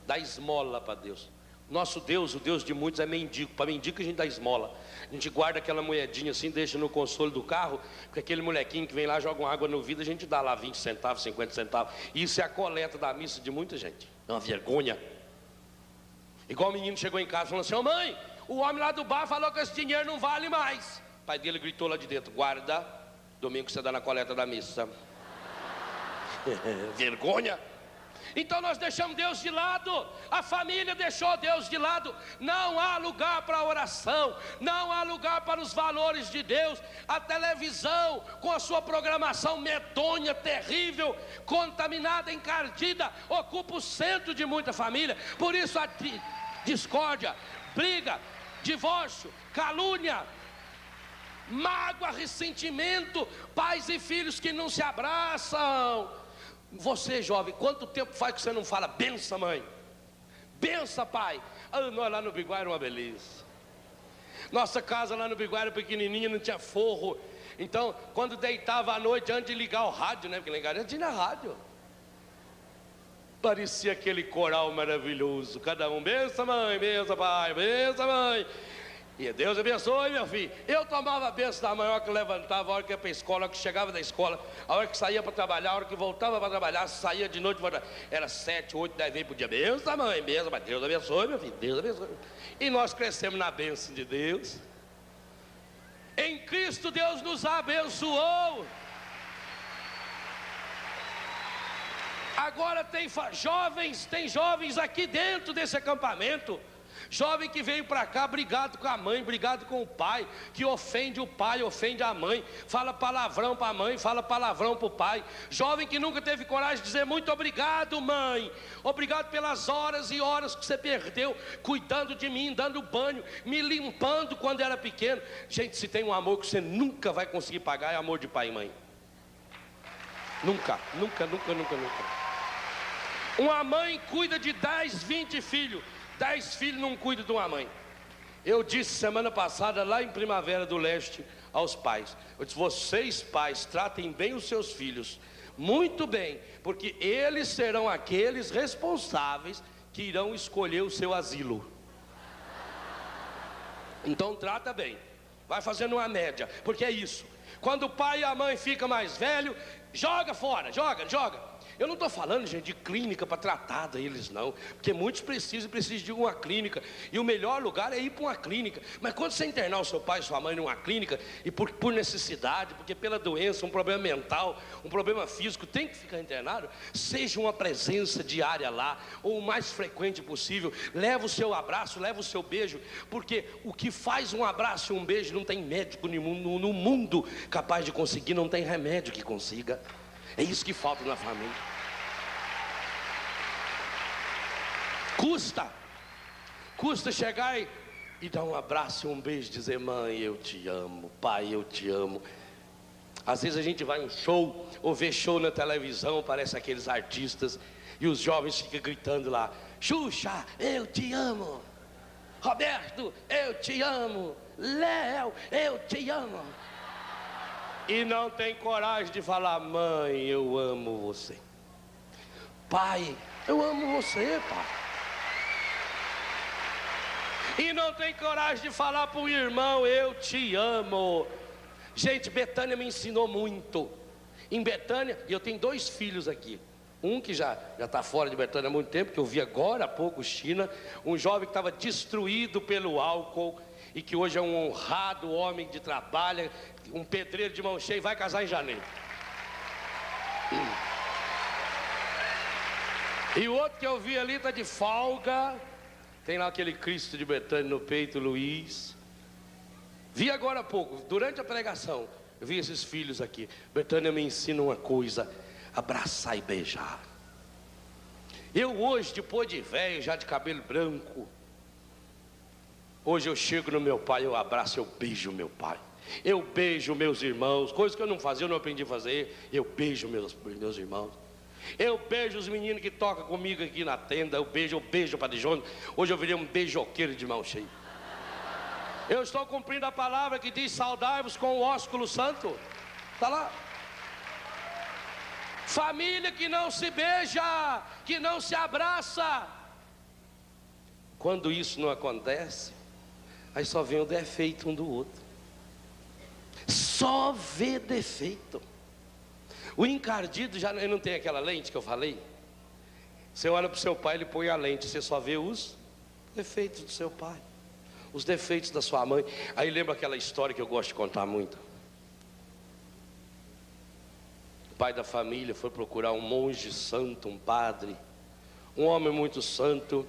dá esmola para Deus. Nosso Deus, o Deus de muitos, é mendigo. Para mendigo a gente dá esmola. A gente guarda aquela moedinha assim, deixa no console do carro, porque aquele molequinho que vem lá, joga uma água no vidro, a gente dá lá 20 centavos, 50 centavos. Isso é a coleta da missa de muita gente. É uma vergonha. Igual o menino chegou em casa e falou assim: ô mãe, o homem lá do bar falou que esse dinheiro não vale mais. O pai dele gritou lá de dentro: guarda, domingo que você dá na coleta da missa. Vergonha. Então nós deixamos Deus de lado, a família deixou Deus de lado. Não há lugar para a oração, não há lugar para os valores de Deus. A televisão, com a sua programação medonha, terrível, contaminada, encardida, ocupa o centro de muita família. Por isso a discórdia, briga, divórcio, calúnia, mágoa, ressentimento, pais e filhos que não se abraçam. Você, jovem, quanto tempo faz que você não fala benção, mãe? Benção, pai? Nós lá no Biguá era uma beleza. Nossa casa lá no Biguá era pequenininha, não tinha forro. Então, quando deitava à noite, antes de ligar o rádio, né? Porque ligar antes de ir na rádio, parecia aquele coral maravilhoso. Cada um, benção, mãe, benção, pai, benção, mãe. E Deus abençoe, meu filho. Eu tomava a benção da mãe, a hora que levantava, a hora que ia para a escola, a hora que chegava da escola, a hora que saía para trabalhar, a hora que voltava para trabalhar, saía de noite, era 7, 8, 10 vezes por dia. Benção, mãe, benção, mas Deus abençoe, meu filho, Deus abençoe. E nós crescemos na bênção de Deus. Em Cristo Deus nos abençoou. Agora tem jovens aqui dentro desse acampamento. Jovem que veio para cá brigado com a mãe, brigado com o pai, que ofende o pai, ofende a mãe, fala palavrão para a mãe, fala palavrão para o pai. Jovem que nunca teve coragem de dizer muito obrigado, mãe, obrigado pelas horas e horas que você perdeu cuidando de mim, dando banho, me limpando quando era pequeno. Gente, se tem um amor que você nunca vai conseguir pagar, é amor de pai e mãe. Nunca, nunca, nunca, nunca, nunca. Uma mãe cuida de 10, 20 filhos. 10 filhos não cuidam de uma mãe. Eu disse semana passada lá em Primavera do Leste aos pais, eu disse: vocês pais tratem bem os seus filhos, muito bem, porque eles serão aqueles responsáveis que irão escolher o seu asilo. Então trata bem, vai fazendo uma média, porque é isso. Quando o pai e a mãe ficam mais velhos, joga fora, joga. Eu não estou falando, gente, de clínica para tratar deles, não. Porque muitos precisam de uma clínica. E o melhor lugar é ir para uma clínica. Mas quando você internar o seu pai e sua mãe numa clínica, e por necessidade, porque pela doença, um problema mental, um problema físico, tem que ficar internado, seja uma presença diária lá, ou o mais frequente possível. Leva o seu abraço, leva o seu beijo. Porque o que faz um abraço e um beijo não tem médico no mundo capaz de conseguir, não tem remédio que consiga. É isso que falta na família. Custa chegar e dar um abraço e um beijo, dizer: mãe, eu te amo, pai, eu te amo. Às vezes a gente vai em show, ou vê show na televisão, parece aqueles artistas, e os jovens ficam gritando lá: Xuxa, eu te amo, Roberto, eu te amo, Léo, eu te amo. e não tem coragem de falar: mãe, eu amo você. Pai, eu amo você, pai. E não tem coragem de falar para o irmão: eu te amo. Gente, Betânia me ensinou muito. Em Betânia, e eu tenho 2 filhos aqui. Um que já está fora de Betânia há muito tempo, que eu vi agora há pouco, China. Um jovem que estava destruído pelo álcool e que hoje é um honrado homem de trabalho, um pedreiro de mão cheia, e vai casar em janeiro. E o outro que eu vi ali está de folga. Tem lá aquele Cristo de Betânia no peito, Luiz. Vi agora há pouco, durante a pregação, eu vi esses filhos aqui. Betânia me ensina uma coisa: abraçar e beijar. Eu hoje, depois de velho, já de cabelo branco, hoje eu chego no meu pai, eu abraço, eu beijo meu pai. Eu beijo meus irmãos, coisas que eu não fazia, eu não aprendi a fazer. Eu beijo meus irmãos. Eu beijo os meninos que tocam comigo aqui na tenda. Eu beijo o Padre João. Hoje eu virei um beijoqueiro de mão cheia. Eu estou cumprindo a palavra que diz: saudai-vos com o ósculo santo. Está lá. Família que não se beija, que não se abraça. Quando isso não acontece, aí só vem o defeito um do outro. Só vê defeito. O encardido já ele não tem aquela lente que eu falei. Você olha para o seu pai, ele põe a lente, você só vê os defeitos do seu pai, os defeitos da sua mãe. Aí lembra aquela história que eu gosto de contar muito. O pai da família foi procurar um monge santo, um padre, um homem muito santo.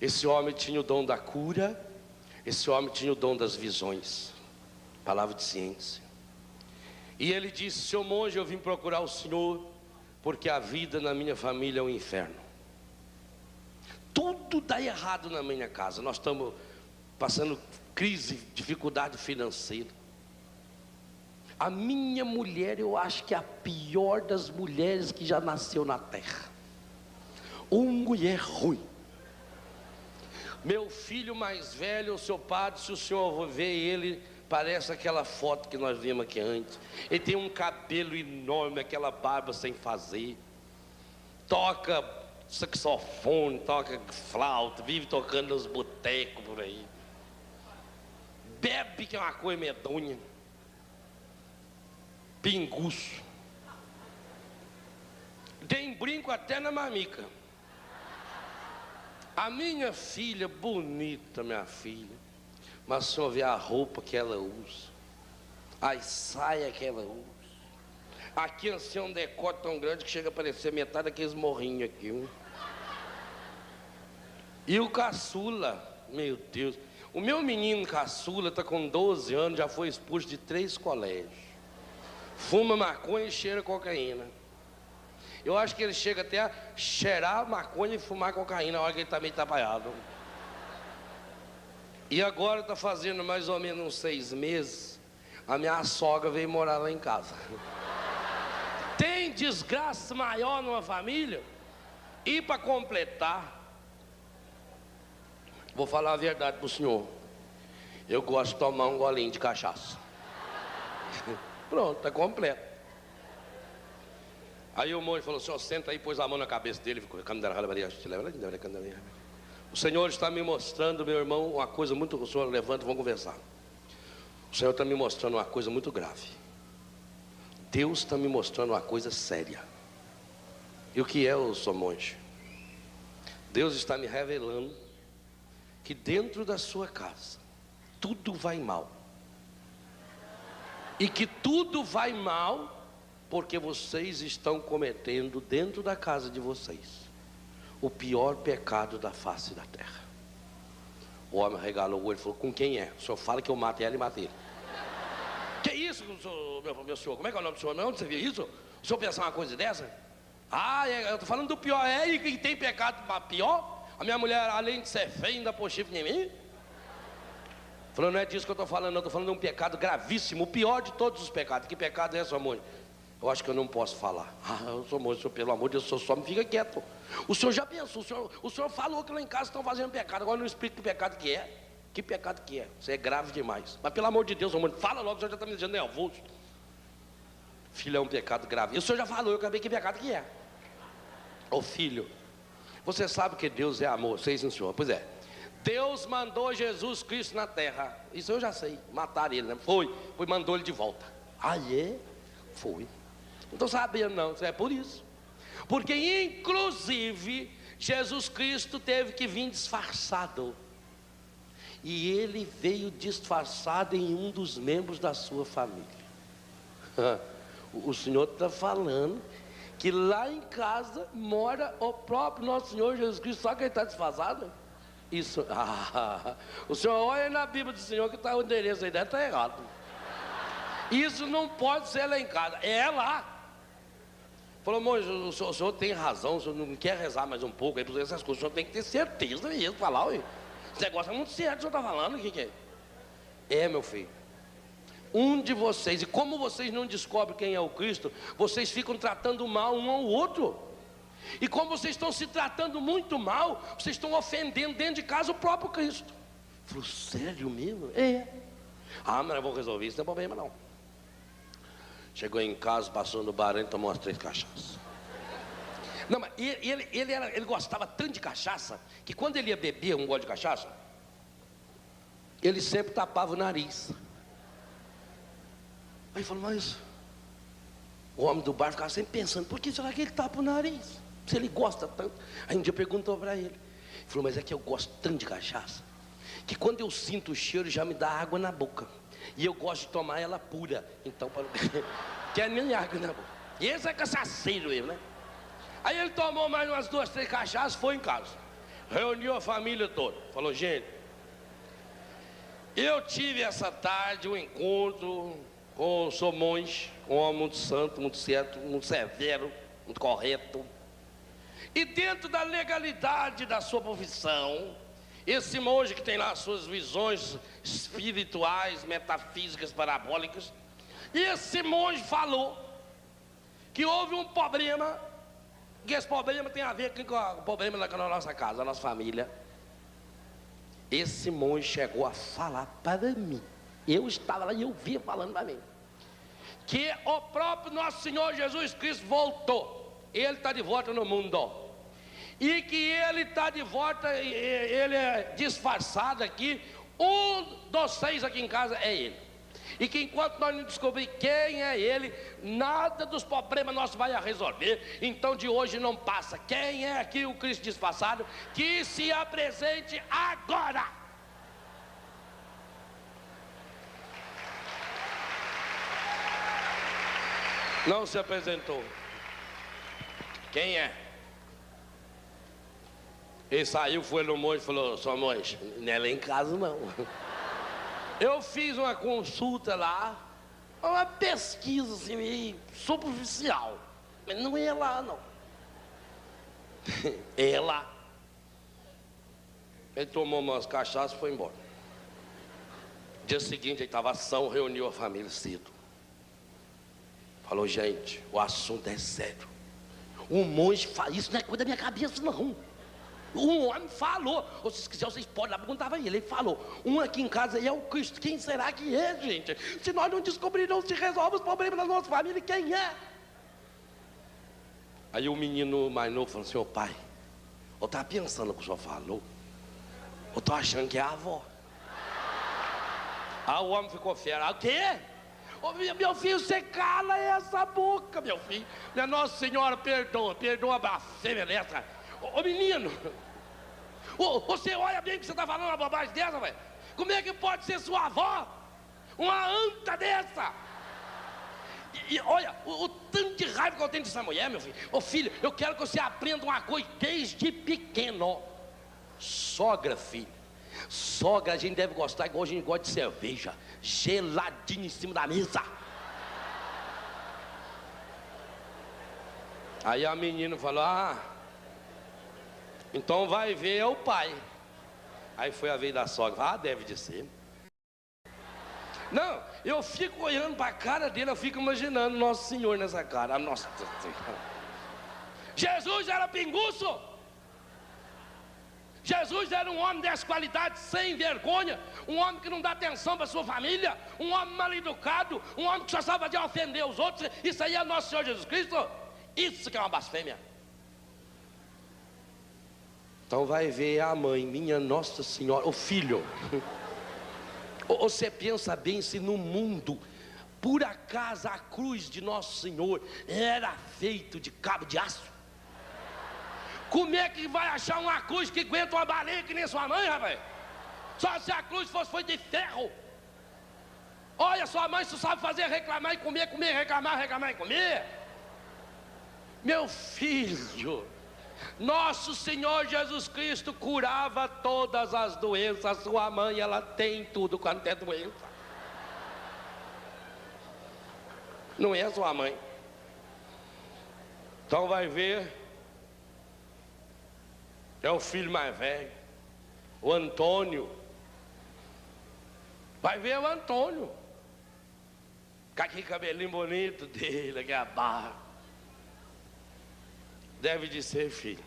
Esse homem tinha o dom da cura, esse homem tinha o dom das visões, palavra de ciência. E ele disse: seu monge, eu vim procurar o senhor porque a vida na minha família é um inferno. Tudo dá errado na minha casa. Nós estamos passando crise, dificuldade financeira. A minha mulher, eu acho que é a pior das mulheres que já nasceu na terra. Uma mulher ruim. Meu filho mais velho, o seu padre, se o senhor ver ele, parece aquela foto que nós vimos aqui antes. Ele tem um cabelo enorme, aquela barba sem fazer. Toca saxofone, toca flauta, vive tocando nos botecos por aí. Bebe, que é uma coisa medonha. Pinguço. Tem brinco até na mamica. A minha filha, bonita minha filha, mas se vê a roupa que ela usa, as saias que ela usa, aqui assim é um decote tão grande que chega a parecer metade daqueles morrinhos aqui. E o caçula, meu Deus, o meu menino caçula está com 12 anos, já foi expulso de 3 colégios. Fuma maconha e cheira cocaína. Eu acho que ele chega até a cheirar maconha e fumar cocaína na hora que ele está meio atrapalhado. E agora está fazendo mais ou menos uns 6 meses, a minha sogra veio morar lá em casa. Tem desgraça maior numa família? E para completar, vou falar a verdade para o senhor, eu gosto de tomar um golinho de cachaça. Pronto, está completo. Aí o monge falou: senhor, senta aí, pôs a mão na cabeça dele, ficou: o Senhor está me mostrando, meu irmão, uma coisa muito... O senhor levanta, vamos conversar. O Senhor está me mostrando uma coisa muito grave. Deus está me mostrando uma coisa séria. E o que é, o senhor monge? Deus está me revelando que dentro da sua casa tudo vai mal. E que tudo vai mal porque vocês estão cometendo dentro da casa de vocês o pior pecado da face da terra. O homem regalou o olho e falou: com quem é? O senhor fala que eu matei ela e matei ele. Que isso, meu senhor? Como é que é o nome do senhor? Onde você viu isso? O senhor pensar uma coisa dessa? Ah, eu estou falando do pior. É, e quem tem pecado pior? A minha mulher, além de ser feia, ainda pôs chifre em mim? Falou: não é disso que eu estou falando, não. Estou falando de um pecado gravíssimo, o pior de todos os pecados. Que pecado é esse, amor? Eu acho que eu não posso falar. Eu sou moço, pelo amor de Deus, o senhor só me fica quieto. O senhor já pensou, o senhor falou que lá em casa estão fazendo pecado, agora não explica que pecado que é. Que pecado que é? Isso é grave demais. Mas pelo amor de Deus, amor, fala logo, o senhor já está me dizendo nervoso. Filho é um pecado grave. E o senhor já falou, eu acabei que pecado que é. Ô filho, você sabe que Deus é amor, sei sim, senhor. Pois é, Deus mandou Jesus Cristo na terra. Isso eu já sei, mataram ele, né? Foi, mandou ele de volta. Ah, é? Foi. Não estou sabendo não, é por isso. Porque inclusive Jesus Cristo teve que vir disfarçado. E ele veio disfarçado em um dos membros da sua família. O Senhor está falando que lá em casa mora o próprio nosso Senhor Jesus Cristo, só que ele está disfarçado. Isso, o senhor olha na Bíblia do Senhor que está o endereço aí dentro, está errado. Isso não pode ser lá em casa, é lá. Falou, moço, o senhor tem razão, o senhor não quer rezar mais um pouco, aí, essas coisas, o senhor tem que ter certeza mesmo, falar, ué. Esse negócio é muito sério, o senhor está falando, o que é? É, meu filho. Um de vocês, e como vocês não descobrem quem é o Cristo, vocês ficam tratando mal um ao outro. E como vocês estão se tratando muito mal, vocês estão ofendendo dentro de casa o próprio Cristo. Falou, sério mesmo? É. Ah, mas eu vou resolver isso, não tem problema não. Chegou em casa, passou no bar e tomou umas 3 cachaças. Não, mas ele gostava tanto de cachaça, que quando ele ia beber um gole de cachaça, ele sempre tapava o nariz. Aí falou, mas o homem do bar ficava sempre pensando, por que será que ele tapa o nariz? Se ele gosta tanto. Aí um dia perguntou para ele. Ele falou, mas é que eu gosto tanto de cachaça, que quando eu sinto o cheiro já me dá água na boca. E eu gosto de tomar ela pura. Então, quer nem água na boca. E esse é cachaceiro mesmo, né? Aí ele tomou mais umas 2, 3 cachaças, foi em casa. Reuniu a família toda. Falou, gente, eu tive essa tarde um encontro com o senhor monge, um homem muito santo, muito certo, muito severo, muito correto. E dentro da legalidade da sua profissão, esse monge que tem lá as suas visões espirituais, metafísicas, parabólicas, e esse monge falou que houve um problema, que esse problema tem a ver com o problema lá na nossa casa, na nossa família. Esse monge chegou a falar para mim, eu estava lá e eu via falando para mim, que o próprio nosso Senhor Jesus Cristo voltou, ele está de volta no mundo. E que ele está de volta, ele é disfarçado aqui, um dos 6 aqui em casa é ele. E que enquanto nós não descobrir quem é ele, nada dos problemas nossos vai a resolver. Então de hoje não passa. Quem é aqui o Cristo disfarçado? Que se apresente agora. Não se apresentou. Quem é? Ele saiu, foi no monge e falou, sua monge, não é lá em casa não. Eu fiz uma consulta lá, uma pesquisa assim, meio superficial, mas não é lá não. É lá. Ele tomou umas cachaças e foi embora. Dia seguinte ele estava são, reuniu a família cedo. Falou, gente, o assunto é sério. Um monge faz isso, não é coisa da minha cabeça não. Um homem falou, ou se quiser vocês podem lá perguntar para ele, ele falou, um aqui em casa é o Cristo, quem será que é, gente? Se nós não descobrirmos, não se resolve os problemas da nossa família, quem é? Aí o menino mais novo falou assim, ô pai, eu estava pensando no que o senhor falou, eu estou achando que é a avó. Aí o homem ficou fera, o quê? Ô, meu filho, você cala essa boca, meu filho. Nossa Senhora, perdoa a fêmea dessa. Ô menino, você olha bem que você está falando uma bobagem dessa, velho? Como é que pode ser sua avó? Uma anta dessa? E olha, o tanto de raiva que eu tenho dessa mulher, meu filho. Ô filho, eu quero que você aprenda uma coisa desde pequeno. Sogra, filho. Sogra a gente deve gostar igual a gente gosta de cerveja. Geladinho em cima da mesa. Aí a menina falou, então vai ver é o pai. Aí foi a vez da sogra. Deve de ser. Não, eu fico olhando para a cara dele, eu fico imaginando Nosso Senhor nessa cara. Nossa Senhora. Jesus era pinguço? Jesus era um homem dessa qualidade, sem vergonha, um homem que não dá atenção para a sua família, um homem mal educado, um homem que só sabe de ofender os outros. Isso aí é nosso Senhor Jesus Cristo? Isso que é uma blasfêmia. Então vai ver a mãe, minha Nossa Senhora, o filho. Você pensa bem se no mundo, por acaso a cruz de Nosso Senhor era feito de cabo de aço? Como é que vai achar uma cruz que aguenta uma baleia que nem sua mãe, rapaz? Só se a cruz foi de ferro. Olha, sua mãe só sabe fazer reclamar e comer, comer, reclamar, reclamar e comer. Meu filho, nosso Senhor Jesus Cristo curava todas as doenças. Sua mãe, ela tem tudo quanto é doença. Não é sua mãe. Então vai ver. É o filho mais velho, o Antônio. Vai ver o Antônio, com aquele cabelinho bonito dele, aqui a barra. Deve de ser, filho.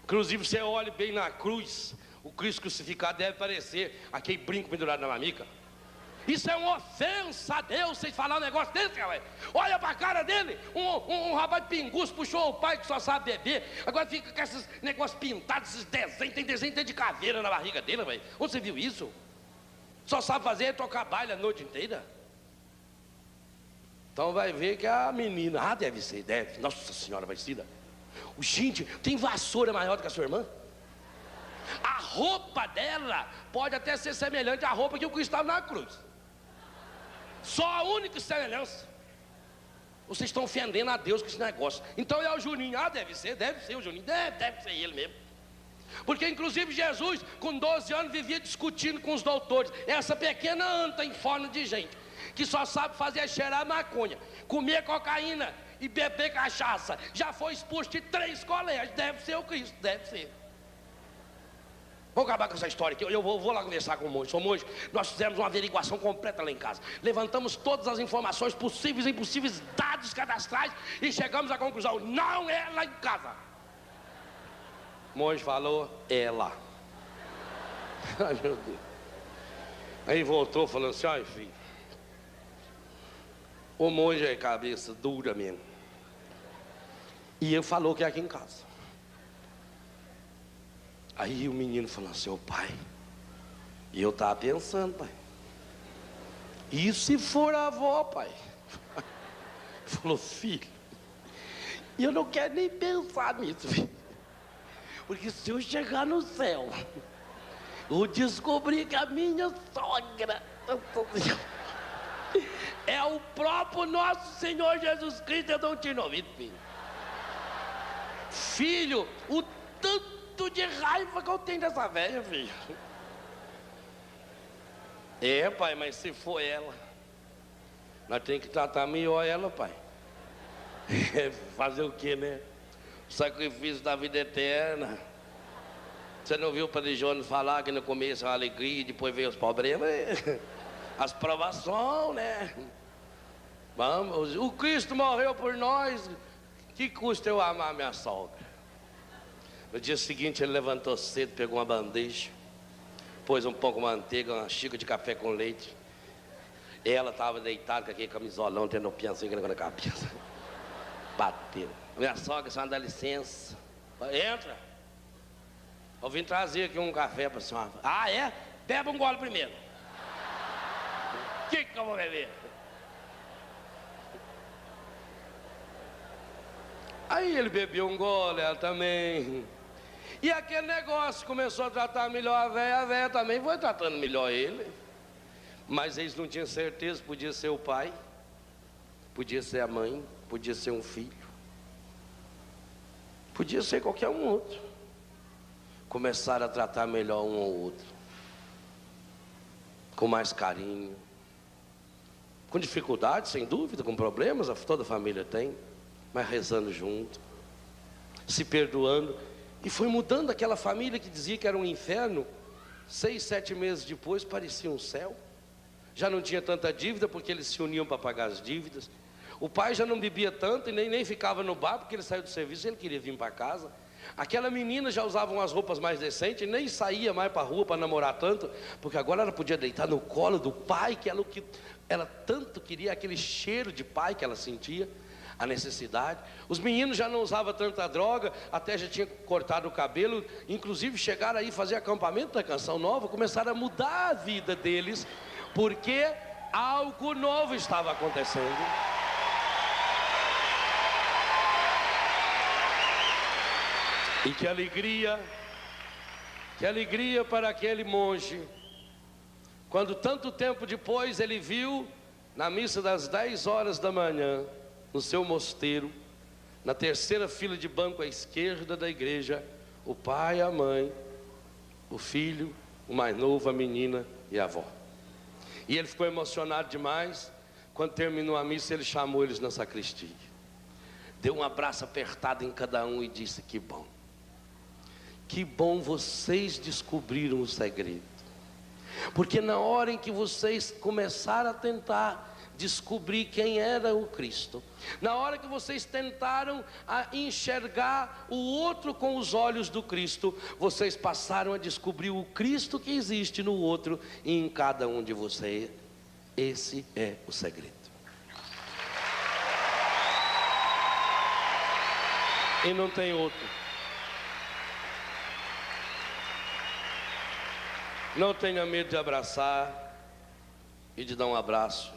Inclusive, você olha bem na cruz, o Cristo crucificado deve parecer aquele brinco pendurado na mamica. Isso é uma ofensa a Deus, vocês falar um negócio desse, cara. Olha para a cara dele, um rapaz de pinguço puxou o pai que só sabe beber. Agora fica com esses negócios pintados, esses desenhos, tem desenho até de caveira na barriga dele, velho. Onde você viu isso? Só sabe fazer é tocar baile a noite inteira. Então vai ver que a menina, deve ser, deve, Nossa Senhora vai ser. Gente, tem vassoura maior do que a sua irmã? A roupa dela pode até ser semelhante à roupa que o Cristo estava na cruz. Só a única semelhança. Vocês estão ofendendo a Deus com esse negócio. Então é o Juninho. Deve ser o Juninho. Deve ser ele mesmo. Porque inclusive Jesus, com 12 anos, vivia discutindo com os doutores. Essa pequena anta em forma de gente, que só sabe fazer cheirar maconha, comer cocaína e beber cachaça. Já foi expulso de 3 colégios. Deve ser o Cristo, deve ser. Vamos acabar com essa história aqui. Eu vou lá conversar com o monge. Sou monge. Nós fizemos uma averiguação completa lá em casa. Levantamos todas as informações possíveis e impossíveis, dados cadastrais, e chegamos à conclusão: não é lá em casa. O monge falou: é lá. Ai, meu Deus. Aí voltou falando assim: olha, filho, o monge é cabeça dura mesmo. E ele falou que é aqui em casa. Aí o menino falou assim: ô pai, e eu estava pensando, pai, e se for a avó, pai? Falou: filho, eu não quero nem pensar nisso, filho, porque se eu chegar no céu, eu descobri que a minha sogra é o próprio nosso Senhor Jesus Cristo, eu não tinha ouvido, filho. Filho, o tanto de raiva que eu tenho dessa velha, filho. É, pai, mas se for ela, nós temos que tratar melhor ela, pai. Fazer o que, né? O sacrifício da vida eterna. Você não viu o Padre Jones falar que no começo é uma alegria e depois veio os problemas? As provações, né? Vamos, o Cristo morreu por nós. Que custa eu amar minha sogra? No dia seguinte ele levantou cedo, pegou uma bandeja, pôs um pouco de manteiga, uma xícara de café com leite. Ela estava deitada com aquele camisolão, tendo o pianço na cabeça. Bateu. Minha sogra, senhora dá licença. Entra. Eu vim trazer aqui um café para a senhora. É? Bebe um gole primeiro. O que eu vou beber? Aí ele bebeu um gole, ela também. E aquele negócio começou a tratar melhor a velha também foi tratando melhor ele. Mas eles não tinham certeza, podia ser o pai, podia ser a mãe, podia ser um filho, podia ser qualquer um outro. Começaram a tratar melhor um ao outro, com mais carinho, com dificuldades, sem dúvida, com problemas, toda a família tem, mas rezando junto, se perdoando. E foi mudando aquela família que dizia que era um inferno. 6, 7 meses depois parecia um céu. Já não tinha tanta dívida, porque eles se uniam para pagar as dívidas. O pai já não bebia tanto e nem ficava no bar, porque ele saiu do serviço e ele queria vir para casa. Aquela menina já usava umas roupas mais decentes, nem saía mais para a rua para namorar tanto, porque agora ela podia deitar no colo do pai, que ela tanto queria, aquele cheiro de pai que ela sentia, a necessidade. Os meninos já não usavam tanta droga, até já tinha cortado o cabelo, inclusive chegaram aí fazer acampamento da Canção Nova, começaram a mudar a vida deles, porque algo novo estava acontecendo. E que alegria para aquele monge, quando tanto tempo depois ele viu, na missa das 10 horas da manhã, no seu mosteiro, na terceira fila de banco à esquerda da igreja, o pai, a mãe, o filho, o mais novo, a menina e a avó. E ele ficou emocionado demais. Quando terminou a missa, ele chamou eles na sacristia, deu um abraço apertado em cada um e disse: que bom vocês descobriram o segredo, porque na hora em que vocês começaram a tentar descobrir quem era o Cristo, na hora que vocês tentaram a enxergar o outro com os olhos do Cristo, vocês passaram a descobrir o Cristo que existe no outro e em cada um de vocês. Esse é o segredo. E não tem outro. Não tenha medo de abraçar e de dar um abraço,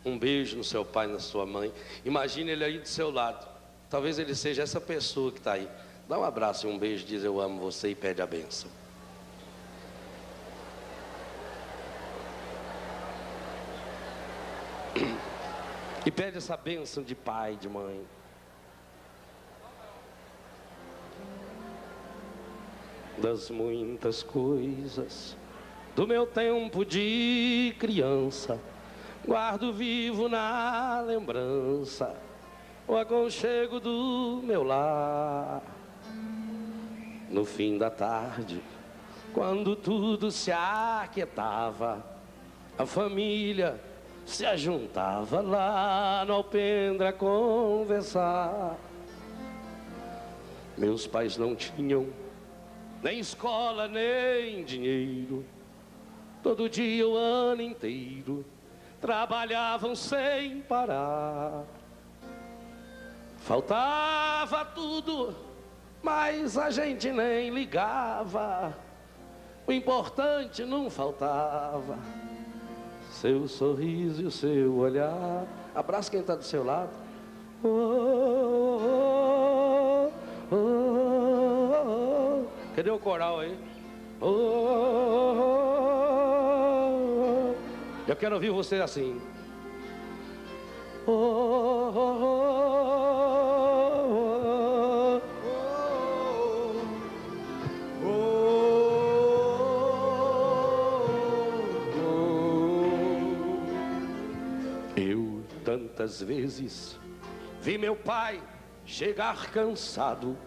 um beijo no seu pai, na sua mãe. Imagine ele aí do seu lado. Talvez ele seja essa pessoa que está aí. Dá um abraço e um beijo, diz: eu amo você, e pede a bênção. E pede essa bênção de pai, de mãe. Das muitas coisas do meu tempo de criança, guardo vivo na lembrança o aconchego do meu lar. No fim da tarde, quando tudo se aquietava, a família se ajuntava lá no alpendre a conversar. Meus pais não tinham nem escola, nem dinheiro. Todo dia, o ano inteiro, trabalhavam sem parar. Faltava tudo, mas a gente nem ligava. O importante não faltava: seu sorriso e o seu olhar. Abraça quem está do seu lado. Oh, oh, oh, oh, oh. Cadê o coral aí? Oh, oh, oh, oh. Eu quero ouvir você assim. Oh, oh, oh, oh, oh. Eu tantas vezes vi meu pai chegar cansado,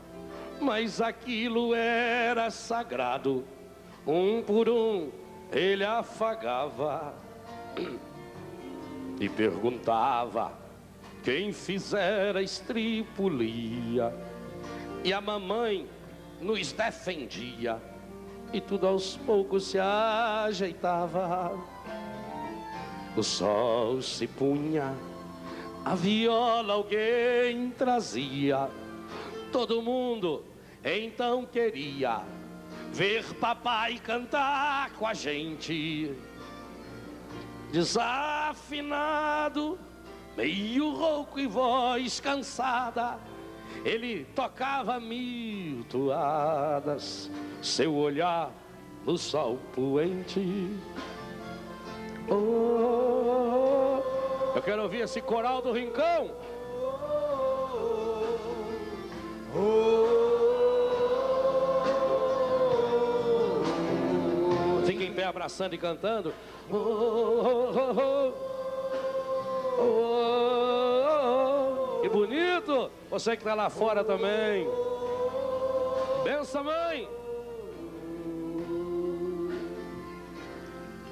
mas aquilo era sagrado. Um por um ele afagava e perguntava quem fizera estripulia. E a mamãe nos defendia, e tudo aos poucos se ajeitava. O sol se punha, a viola alguém trazia. Todo mundo então queria ver papai cantar com a gente. Desafinado, meio rouco e voz cansada, ele tocava 1000 toadas, seu olhar no sol poente. Oh, eu quero ouvir esse coral do Rincão. Fica em pé abraçando e cantando. Oh, oh, oh, oh, oh, oh. Que bonito! Você que está lá fora também. Benção, mãe.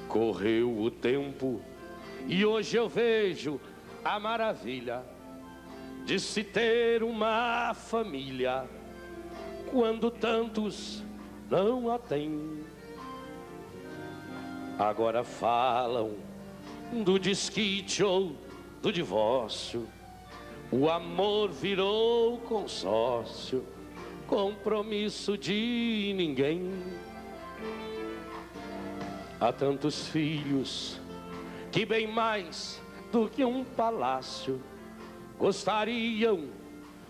Correu o tempo e hoje eu vejo a maravilha de se ter uma família quando tantos não a têm. Agora falam do desquite ou do divórcio. O amor virou consórcio, compromisso de ninguém. Há tantos filhos que bem mais do que um palácio gostariam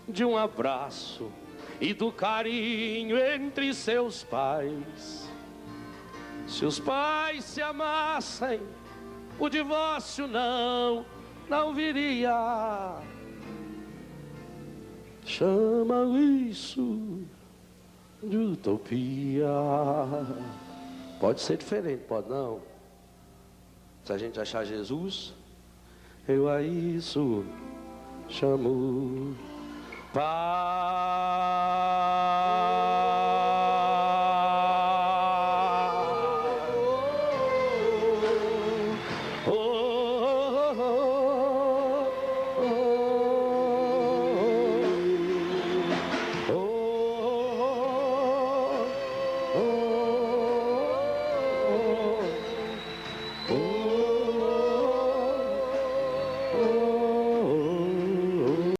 de um abraço e do carinho entre seus pais. Se os pais se amassem, o divórcio não viria. Chama isso de utopia. Pode ser diferente, pode não? Se a gente achar Jesus, eu a isso chamo paz.